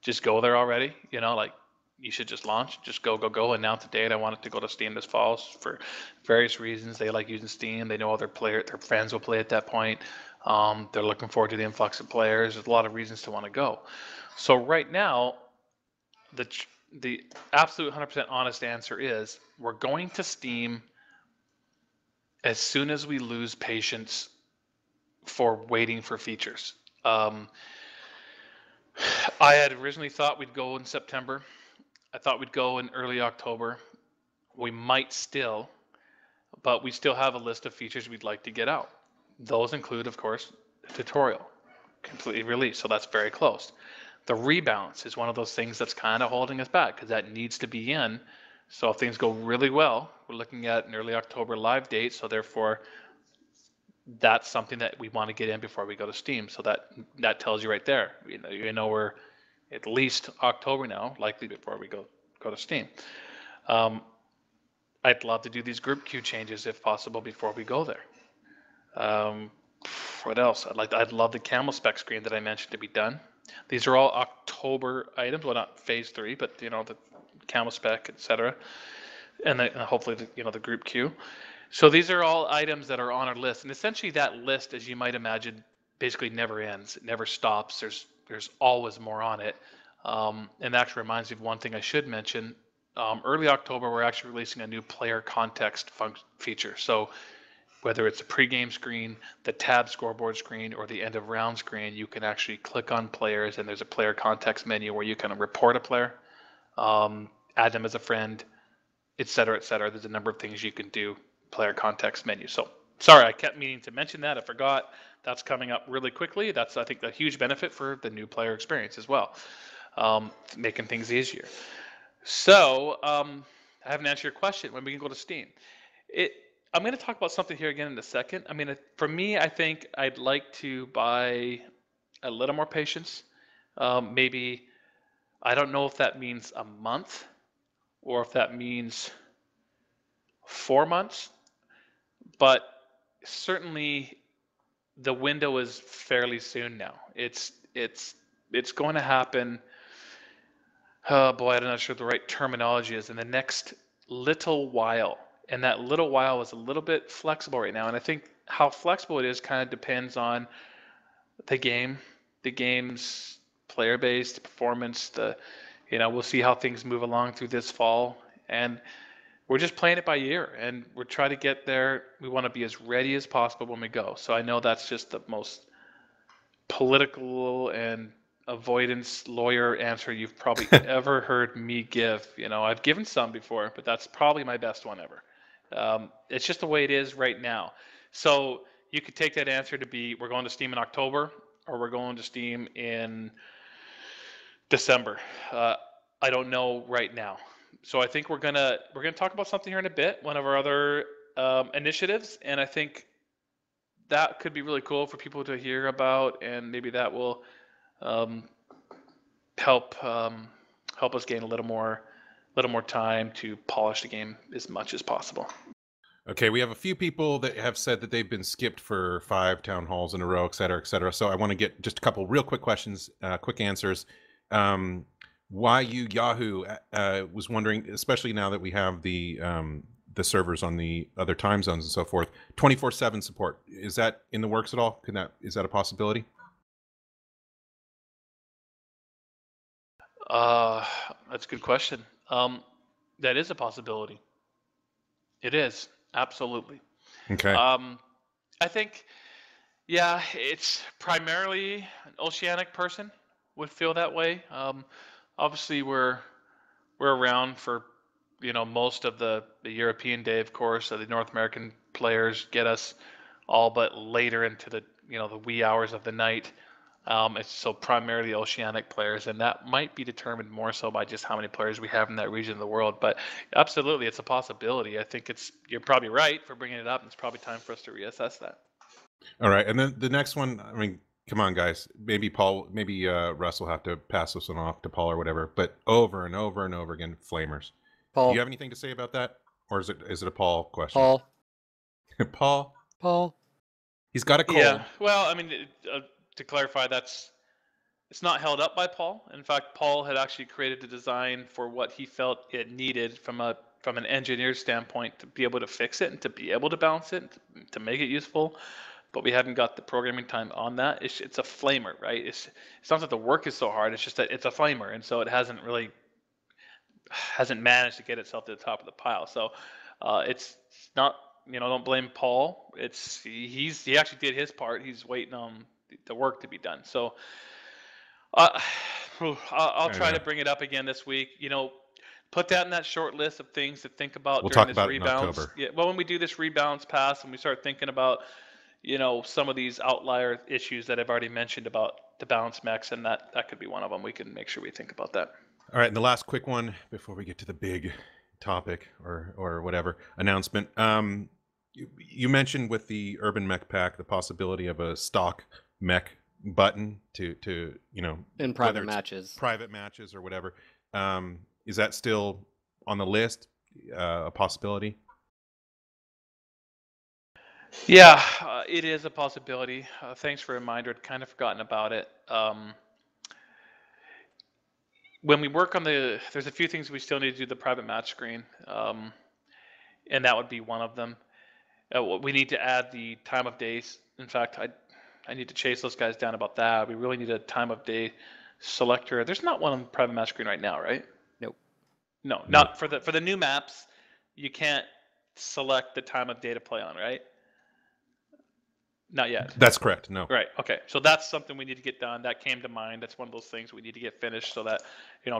just go there already. You know, like you should just launch, just go, announce a date. I want it to go to Steam this fall for various reasons. They like using Steam. They know all their friends will play at that point. They're looking forward to the influx of players. There's a lot of reasons to want to go. So right now, the absolute 100% honest answer is we're going to Steam as soon as we lose patience for waiting for features. I had originally thought we'd go in September. I thought we'd go in early October. We might still, but we still have a list of features we'd like to get out. Those include, of course, the tutorial, completely released, so that's very close. The rebalance is one of those things that's kind of holding us back because that needs to be in. So if things go really well, we're looking at an early October live date, so therefore that's something that we want to get in before we go to Steam. So that tells you right there. You know we're at least October now, likely before we go to Steam. I'd love to do these group queue changes if possible before we go there. What else? I'd love the camel spec screen that I mentioned to be done. These are all October items. Well, not phase 3, but the camel spec, etc. And hopefully the group queue. So these are all items that are on our list, and essentially that list, as you might imagine, basically never ends. It never stops. There's always more on it. And that actually reminds me of one thing I should mention. Early October, we're actually releasing a new player context feature. So whether it's a pregame screen, the tab scoreboard screen, or the end of round screen, you can actually click on players, and there's a player context menu where you can report a player, add them as a friend, etc., etc. There's a number of things you can do. Player context menu. So sorry, I kept meaning to mention that. I forgot. That's coming up really quickly. That's, I think, a huge benefit for the new player experience as well, making things easier. So I haven't answered your question. When we can go to Steam? I'm going to talk about something here again in a second. I mean, for me, I think I'd like to buy a little more patience. Maybe, I don't know if that means a month or if that means 4 months, but certainly the window is fairly soon now. It's going to happen. Oh boy, I'm not sure what the right terminology is. In the next little while, and that little while is a little bit flexible right now. And I think how flexible it is kind of depends on the game's player base, the performance. We'll see how things move along through this fall, and we're just playing it by ear, and we're trying to get there. We want to be as ready as possible when we go. So I know that's just the most political and avoidance lawyer answer you've probably ever heard me give. I've given some before, but that's probably my best one ever. It's just the way it is right now. So you could take that answer to be we're going to Steam in October or we're going to Steam in December. I don't know right now. So I think we're gonna talk about something here in a bit, one of our other initiatives, and I think that could be really cool for people to hear about, and maybe that will help us gain a little more time to polish the game as much as possible. Okay, we have a few people that have said that they've been skipped for 5 town halls in a row, et cetera, et cetera. So I want to get just a couple real quick questions, quick answers. Why you Yahoo was wondering, especially now that we have the servers on the other time zones and so forth, 24/7 support. Is that in the works at all? Is that a possibility? That's a good question. That is a possibility. It is, absolutely. Okay. I think, yeah, it's primarily an oceanic person would feel that way. Obviously, we're around for most of the European day, of course. So the North American players get us all but later into the the wee hours of the night. It's so primarily oceanic players, and that might be determined more so by just how many players we have in that region of the world. But absolutely, it's a possibility. I think you're probably right for bringing it up. It's probably time for us to reassess that. All right, and then the next one. I mean, come on, guys. Maybe Russ will have to pass this one off to Paul or whatever. But over and over and over again, flamers. Paul. Do you have anything to say about that, or is it a Paul question? Paul. Paul. He's got a cold. Yeah. Well, I mean, to clarify, that's It's not held up by Paul. In fact, Paul had actually created a design for what he felt it needed from an engineer's standpoint to be able to fix it and to be able to balance it, and to make it useful. But we haven't got the programming time on that. It's a flamer, right? It's not that the work is so hard. It's just that it's a flamer, and so it hasn't managed to get itself to the top of the pile. So it's not, don't blame Paul. He actually did his part. He's waiting on the work to be done. So uh, I'll try to bring it up again this week. Put that in that short list of things to think about We'll during talk this about it in rebalance. October. Yeah, well, when we do this rebalance pass and we start thinking about, some of these outlier issues that I've already mentioned about the balance mechs, and that could be one of them. We can make sure we think about that. All right, and the last quick one before we get to the big topic or whatever announcement. You mentioned with the Urban Mech Pack the possibility of a stock mech button to In private matches. private matches or whatever. Is that still on the list? A possibility? Yeah, it is a possibility. Thanks for a reminder. I'd kind of forgotten about it. When we work on there's a few things we still need to do the private match screen, and that would be one of them. We need to add the time of days. In fact, I need to chase those guys down about that. We really need a time of day selector. There's not one on the private match screen right now, right? Nope. No, not for the new maps. You can't select the time of day to play on, right? Not yet. That's correct. No. Right. Okay. So that's something we need to get done. That came to mind. That's one of those things we need to get finished so that,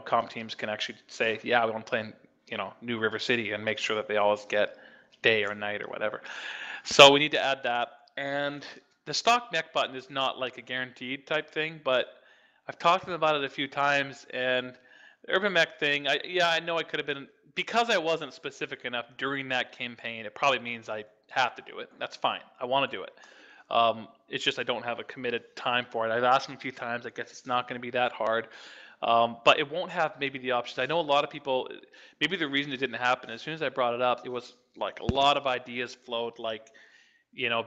comp teams can actually say, yeah, we want to play in, New River City, and make sure that they always get day or night or whatever. So we need to add that. And the stock mech button is not like a guaranteed type thing, but I've talked to them about it a few times, and the Urban Mech thing, I know I could have been, because I wasn't specific enough during that campaign, it probably means I have to do it. That's fine. I want to do it. It's just I don't have a committed time for it. I've asked them a few times. I guess it's not going to be that hard. But it won't have maybe the options. I know a lot of people, maybe the reason it didn't happen, as soon as I brought it up, it was like a lot of ideas flowed, like,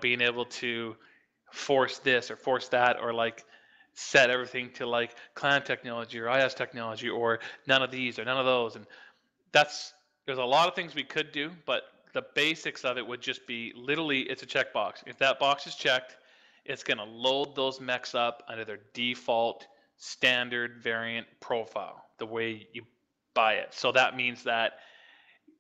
being able to force this or force that, or like set everything to like clan technology or IS technology, or none of these or none of those. And there's a lot of things we could do, but the basics of it would just be literally it's a checkbox. If that box is checked, it's going to load those mechs up under their default standard variant profile, the way you buy it. So that means that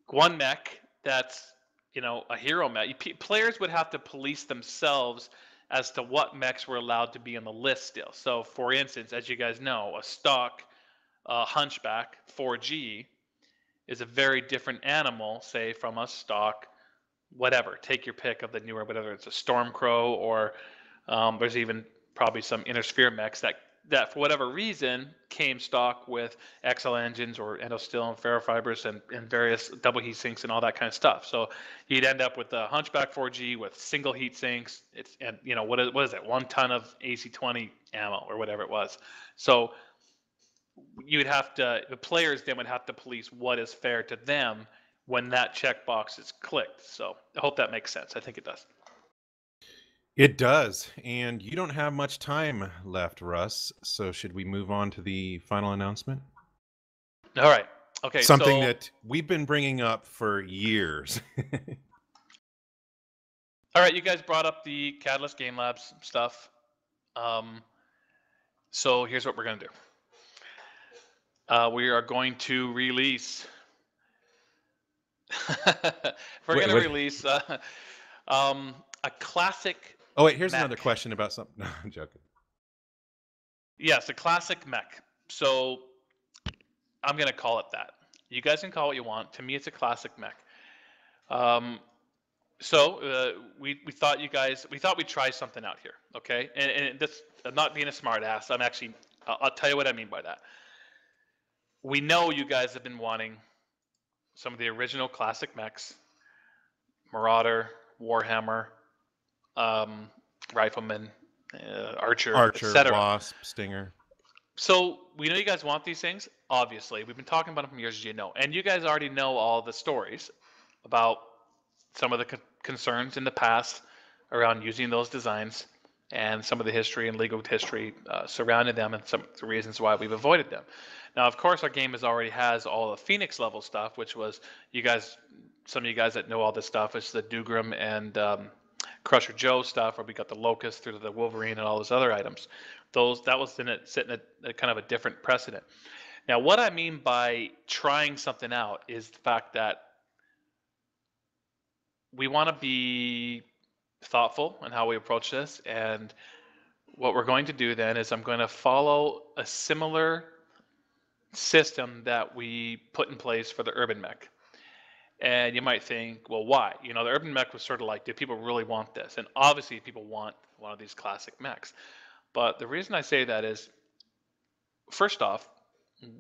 one mech that's, a hero mech, players would have to police themselves as to what mechs were allowed to be on the list still. So for instance, as you guys know, a stock Hunchback 4G is a very different animal, say, from a stock whatever. Take your pick of the newer, whether it's a Stormcrow or there's even probably some Inner Sphere mechs that for whatever reason came stock with XL engines or endosteel and ferrofibers and various double heat sinks and all that kind of stuff. So you'd end up with a Hunchback 4G with single heat sinks. What is it? 1 ton of AC-20 ammo or whatever it was. So the players then would have to police what is fair to them when that checkbox is clicked. So I hope that makes sense. I think it does. It does. And you don't have much time left, Russ. So should we move on to the final announcement? All right. Okay. Something that we've been bringing up for years. All right. You guys brought up the Catalyst Game Labs stuff. So here's what we're going to do. We are going to release. We're going to release a classic. Oh wait, here's mech. another question about something. No, I'm joking. Yes, a classic mech. So I'm going to call it that. You guys can call it what you want. To me, it's a classic mech. So we thought we'd try something out here, okay? And this, I'm not being a smart ass. I'll tell you what I mean by that. We know you guys have been wanting some of the original classic mechs, Marauder, Warhammer, Rifleman, Archer, etc. Wasp, Stinger. So we know you guys want these things. Obviously, we've been talking about them for years, as you know, and you guys already know all the stories about some of the concerns in the past around using those designs. and some of the history and legal history surrounding them, and some of the reasons why we've avoided them. Now, of course, our game already has all the Phoenix level stuff, which was some of you guys that know all this stuff, it's the Dougram and Crusher Joe stuff, where we got the Locust through to the Wolverine and all those other items. That was sitting at kind of a different precedent. Now, what I mean by trying something out is the fact that we want to be thoughtful in how we approach this, and what we're going to do then is I'm going to follow a similar system that we put in place for the Urban Mech. And you might think, well, why? The Urban Mech was sort of like, do people really want this? And obviously people want one of these classic mechs. But the reason I say that is, first off,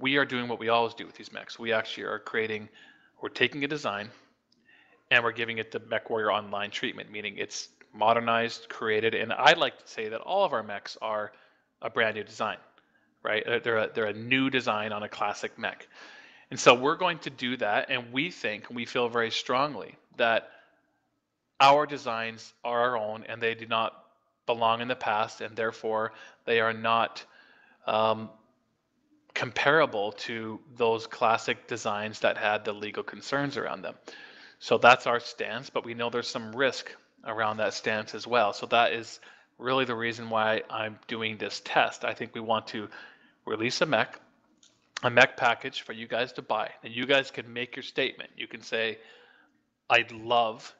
we are doing what we always do with these mechs. We actually we're taking a design and we're giving it the MechWarrior Online treatment, meaning it's modernized, created, and I'd like to say that all of our mechs are a brand new design, right? They're a new design on a classic mech. And so we're going to do that, and we feel very strongly that our designs are our own and they do not belong in the past, and therefore they are not comparable to those classic designs that had the legal concerns around them. So that's our stance, but we know there's some risk around that stance as well. So that is really the reason why I'm doing this test. I think we want to release a mech package for you guys to buy. And you guys can make your statement. You can say, I love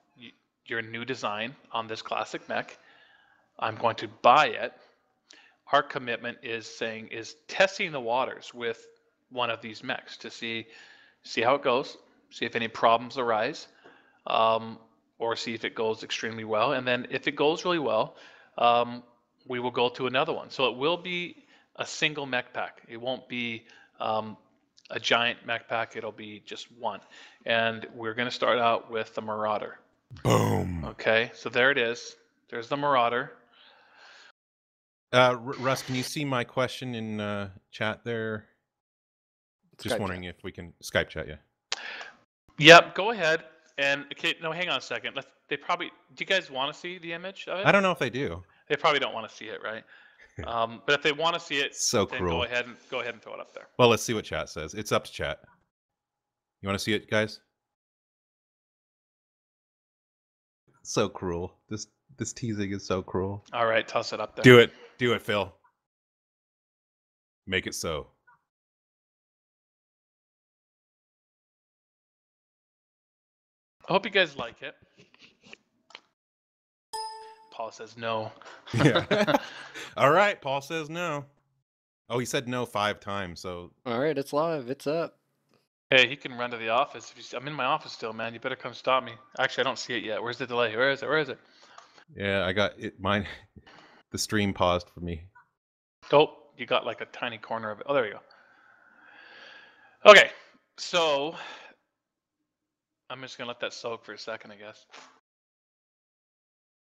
your new design on this classic mech. I'm going to buy it. Our commitment is testing the waters with one of these mechs to see how it goes, see if any problems arise, or see if it goes extremely well. And then if it goes really well, we will go to another one. So it will be a single mech pack. It won't be a giant mech pack. It'll be just one. And we're going to start out with the Marauder. Boom. Okay, so there it is. There's the Marauder. Russ, can you see my question in chat there? Just Skype wondering chat. if we can Skype chat, yeah. Yep, go ahead. And okay, no, hang on a second. Do you guys want to see the image of it? I don't know if they do. They probably don't want to see it, right? But if they want to see it, So then cruel. go ahead and throw it up there. Well, let's see what chat says. It's up to chat. You want to see it, guys? So cruel. This teasing is so cruel. All right, toss it up there. Do it, Phil. Make it so. I hope you guys like it. Paul says no. Yeah. All right, Paul says no. Oh, he said no 5 times, so... All right, it's live. It's up. Hey, he can run to the office. I'm in my office still, man. You better come stop me. Actually, I don't see it yet. Where's the delay? Where is it? Yeah, I got it. Mine... The stream paused for me. Oh, you got like a tiny corner of it. Oh, there you go. Okay, so... I'm just going to let that soak for a second, I guess.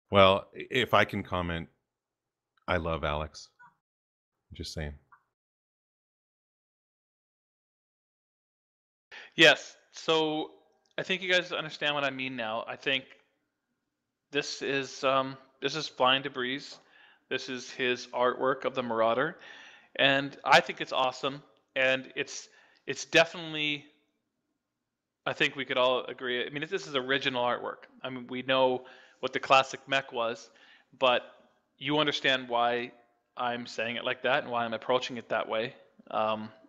Well, if I can comment, I love Alex. I'm just saying. Yes, so I think you guys understand what I mean now. I think this is Flying Debris. This is his artwork of the Marauder, and I think it's awesome. And it's definitely, I think we could all agree. I mean, this is original artwork. I mean, we know what the classic mech was, but you understand why I'm saying it like that and why I'm approaching it that way.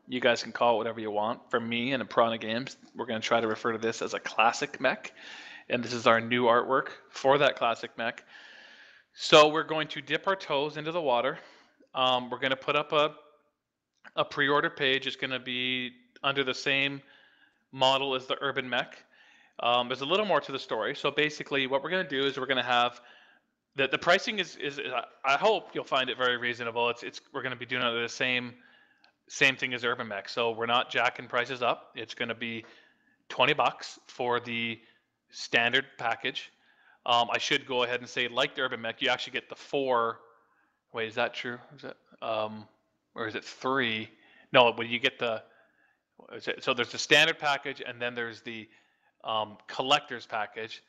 You guys can call it whatever you want. For me and in Piranha Games, we're going to try to refer to this as a classic mech, and this is our new artwork for that classic mech. So we're going to dip our toes into the water. We're going to put up a pre-order page. It's going to be under the same model as the Urban Mech. There's a little more to the story. So basically what we're going to do is we're going to have the pricing is I hope you'll find it very reasonable. We're going to be doing the same thing as Urban Mech. So we're not jacking prices up. It's going to be $20 for the standard package. I should go ahead and say, like the Urban Mech, you actually get the 4. Wait, is that true? Is it or is it 3? No, when you get so there's the standard package, and then there's the collector's package.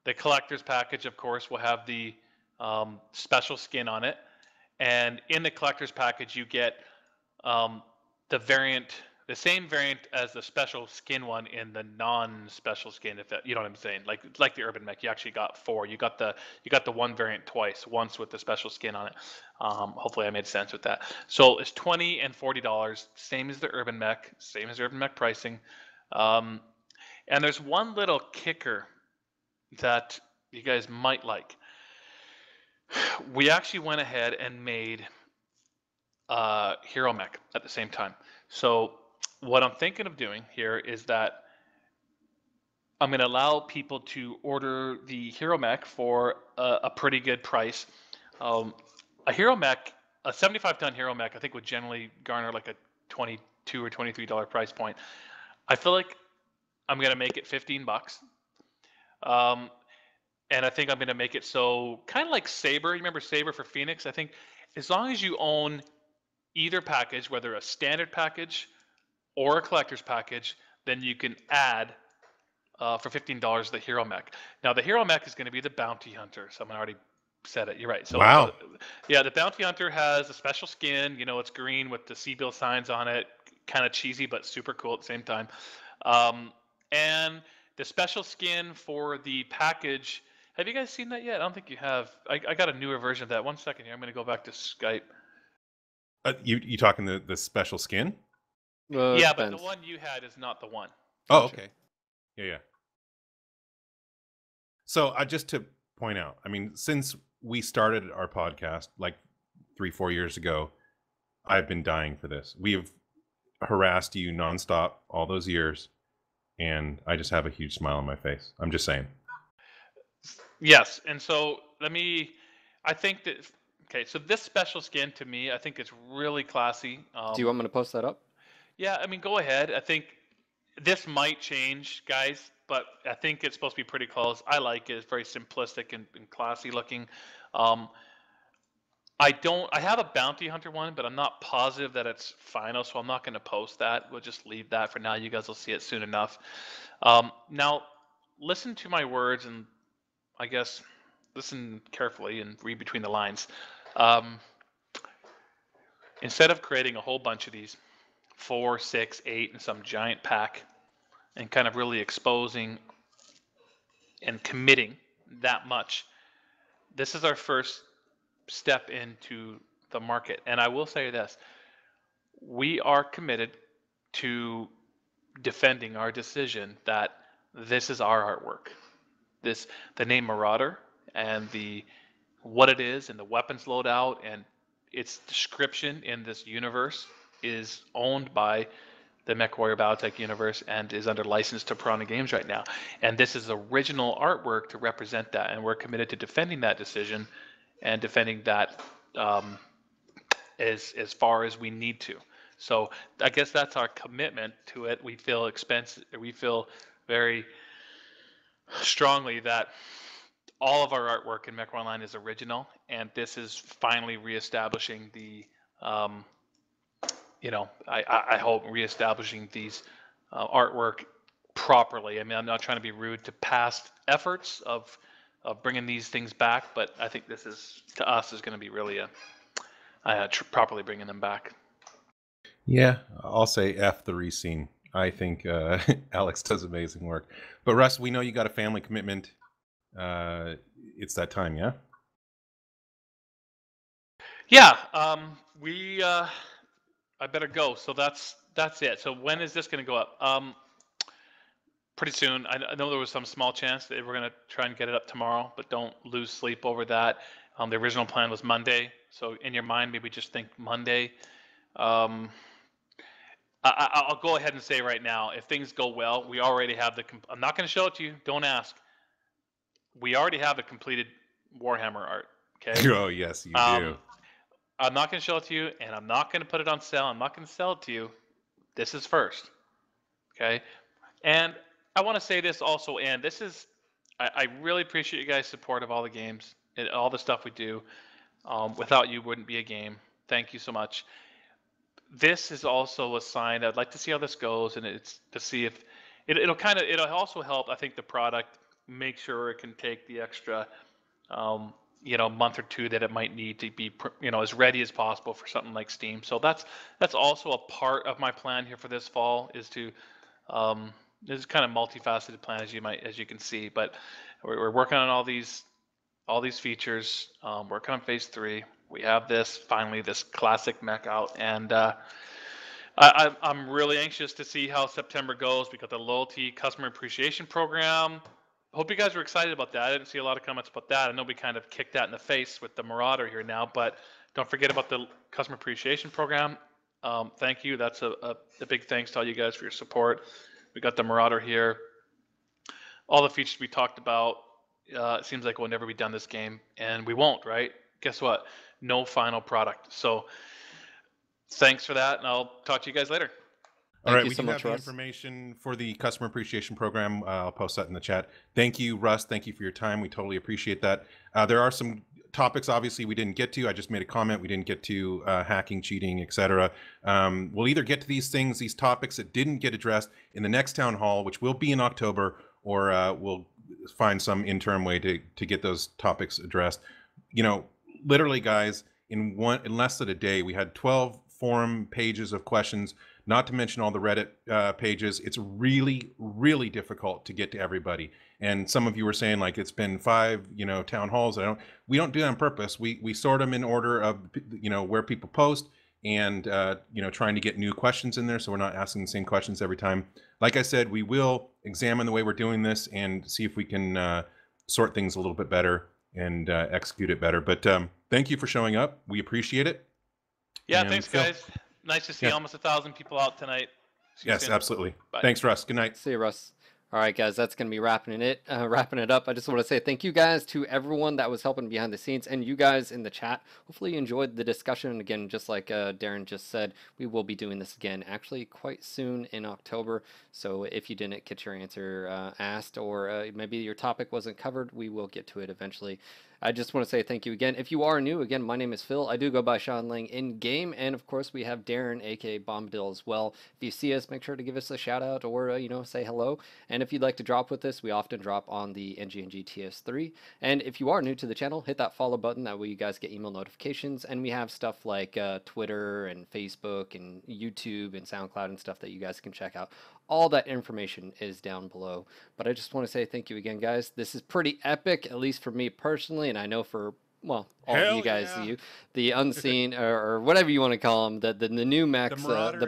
The collector's package, of course, will have the special skin on it. And in the collector's package, you get the same variant as the special skin one in the non-special skin. If that, you know what I'm saying, like the Urban Mech, you actually got 4. You got the one variant twice, once with the special skin on it. Hopefully, I made sense with that. So it's $20 and $40, same as the Urban Mech, same as Urban Mech pricing. And there's one little kicker that you guys might like. We actually went ahead and made Hero Mech at the same time. So what I'm thinking of doing here is that I'm going to allow people to order the Hero Mech for a pretty good price. A Hero Mech, a 75-ton Hero Mech, I think would generally garner like a $22 or $23 price point. I feel like I'm going to make it $15. And I think I'm going to make it so kind of like Saber. You remember Saber for Phoenix? I think as long as you own either package, whether a standard package or a collector's package, then you can add for $15 the Hero Mech. Now the Hero Mech is going to be the Bounty Hunter. Someone already said it. You're right. So Wow. Yeah, the Bounty Hunter has a special skin. You know, it's green with the Seabill signs on it. Kind of cheesy, but super cool at the same time. And the special skin for the package. Have you guys seen that yet? I don't think you have. I got a newer version of that. 1 second here. I'm going to go back to Skype. You talking the special skin? Yeah, but the one you had is not the one. Oh, okay. Yeah. So just to point out, I mean, since we started our podcast like 3-4 years ago, I've been dying for this. We have harassed you nonstop all those years, and I just have a huge smile on my face. I'm just saying. Yes, and so I think that, okay, so this special skin to me, I think it's really classy. Do you want me to post that up? Yeah, I mean, go ahead. I think this might change, guys, but I think it's supposed to be pretty close. I like it. It's very simplistic and classy looking. I have a Bounty Hunter one, but I'm not positive that it's final, so I'm not going to post that. We'll just leave that for now. You guys will see it soon enough. Now, listen to my words, and I guess listen carefully and read between the lines. Instead of creating a whole bunch of these, 4, 6, 8 in some giant pack, and kind of really exposing and committing that much, this is our first step into the market. And I will say this, we are committed to defending our decision that this is our artwork. The name Marauder and what it is and the weapons loadout and its description in this universe is owned by the MechWarrior Battletech universe and is under license to Piranha Games right now. And this is original artwork to represent that, and we're committed to defending that decision and defending that as far as we need to. So I guess that's our commitment to it. We feel very strongly that all of our artwork in MechWarrior Online is original, and this is finally reestablishing the I hope reestablishing these artwork properly. I mean, I'm not trying to be rude to past efforts of bringing these things back, but I think this is, to us, is going to be really properly bringing them back. Yeah, I'll say F the rescene. I think Alex does amazing work. But Russ, we know you got a family commitment. It's that time, yeah? Yeah, I better go. So that's it. So when is this going to go up? Pretty soon. I know there was some small chance that we're going to try and get it up tomorrow, but don't lose sleep over that. The original plan was Monday. So in your mind, maybe just think Monday. I'll go ahead and say right now, if things go well, we already have I'm not going to show it to you. Don't ask. We already have the completed Warhammer art. Okay. Oh, yes, you do. I'm not going to show it to you, and I'm not going to put it on sale. I'm not going to sell it to you. This is first. Okay. And I want to say this also, and this is, I really appreciate you guys' support of all the games and all the stuff we do. Without you, wouldn't be a game. Thank you so much. This is also a sign. I'd like to see how this goes, and it's to see if it'll also help. I think the product make sure it can take the extra month or two that it might need to be, as ready as possible for something like Steam. So that's also a part of my plan here for this fall, is to this is kind of multifaceted plan, as you can see, but we're working on all these features, working on phase 3. We have finally this classic mech out, and I'm really anxious to see how September goes. We got the loyalty customer appreciation program. Hope you guys were excited about that. I didn't see a lot of comments about that. I know we kind of kicked that in the face with the Marauder here now, but don't forget about the customer appreciation program. Thank you. That's a big thanks to all you guys for your support. We got the Marauder here. All the features we talked about. It seems like we'll never be done this game, and we won't, right? Guess what? No final product. So thanks for that, and I'll talk to you guys later. All right, you we so do much, have the Russ. information for the customer appreciation program. I'll post that in the chat. Thank you, Russ. Thank you for your time. We totally appreciate that. There are some topics, obviously, we didn't get to. I just made a comment. We didn't get to hacking, cheating, etc. We'll either get to these topics that didn't get addressed in the next town hall, which will be in October, or we'll find some interim way to get those topics addressed. Literally, guys, in less than a day, we had 12 forum pages of questions, not to mention all the Reddit pages. It's really, really difficult to get to everybody. And some of you were saying, like, it's been 5, town halls. We don't do that on purpose. We sort them in order of, where people post, and, trying to get new questions in there, so we're not asking the same questions every time. Like I said, we will examine the way we're doing this and see if we can sort things a little bit better and execute it better. But thank you for showing up. We appreciate it. Yeah, And thanks, Phil? guys. Nice to see almost 1,000 people out tonight. See you Yes, soon. absolutely. Bye. Thanks, Russ. Good night. See you, Russ. All right, guys, that's going to be wrapping it up. I just want to say thank you guys to everyone that was helping behind the scenes, and you guys in the chat. Hopefully you enjoyed the discussion. Again, just like Darren just said, we will be doing this again actually quite soon in October. So if you didn't get your answer asked, or maybe your topic wasn't covered, we will get to it eventually. I just want to say thank you again. If you are new, again, my name is Phil. I do go by Sean Lang in game, and of course we have Darren, aka Bombadil, as well. If you see us, make sure to give us a shout out, or say hello. And if you'd like to drop with us, we often drop on the NGNG TS3. And if you are new to the channel, hit that follow button. That way you guys get email notifications. And we have stuff like Twitter and Facebook and YouTube and SoundCloud and stuff that you guys can check out. All that information is down below. But I just want to say thank you again, guys. This is pretty epic, at least for me personally, and I know for, well, all of you guys, the unseen, or whatever you want to call them, the new mechs, the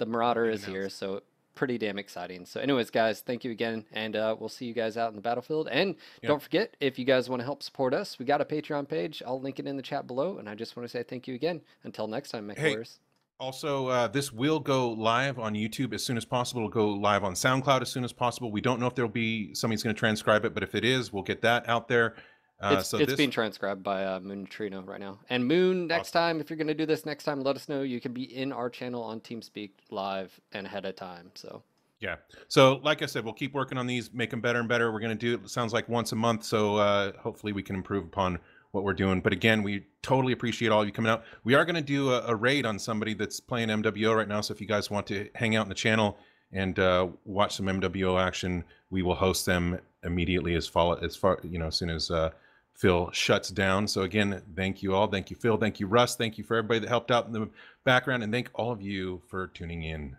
Marauder is here, so pretty damn exciting. So anyways, guys, thank you again, and we'll see you guys out in the battlefield. And don't forget, if you guys want to help support us, we got a Patreon page. I'll link it in the chat below, and I just want to say thank you again. Until next time, mech warriors. Also, this will go live on YouTube as soon as possible. It'll go live on SoundCloud as soon as possible. We don't know if there'll be somebody's going to transcribe it, but if it is, we'll get that out there. It's being transcribed by Moon Neutrino right now. And Moon, next time, if you're going to do this next time, let us know. You can be in our channel on TeamSpeak live and ahead of time. So yeah. So like I said, we'll keep working on these, make them better and better. We're going to do it, sounds like once a month. So hopefully we can improve upon what we're doing. But again, we totally appreciate all of you coming out. We are going to do a raid on somebody that's playing MWO right now. So if you guys want to hang out in the channel and watch some MWO action, we will host them immediately as soon as Phil shuts down. So again, thank you all. Thank you, Phil. Thank you, Russ. Thank you for everybody that helped out in the background. And thank all of you for tuning in.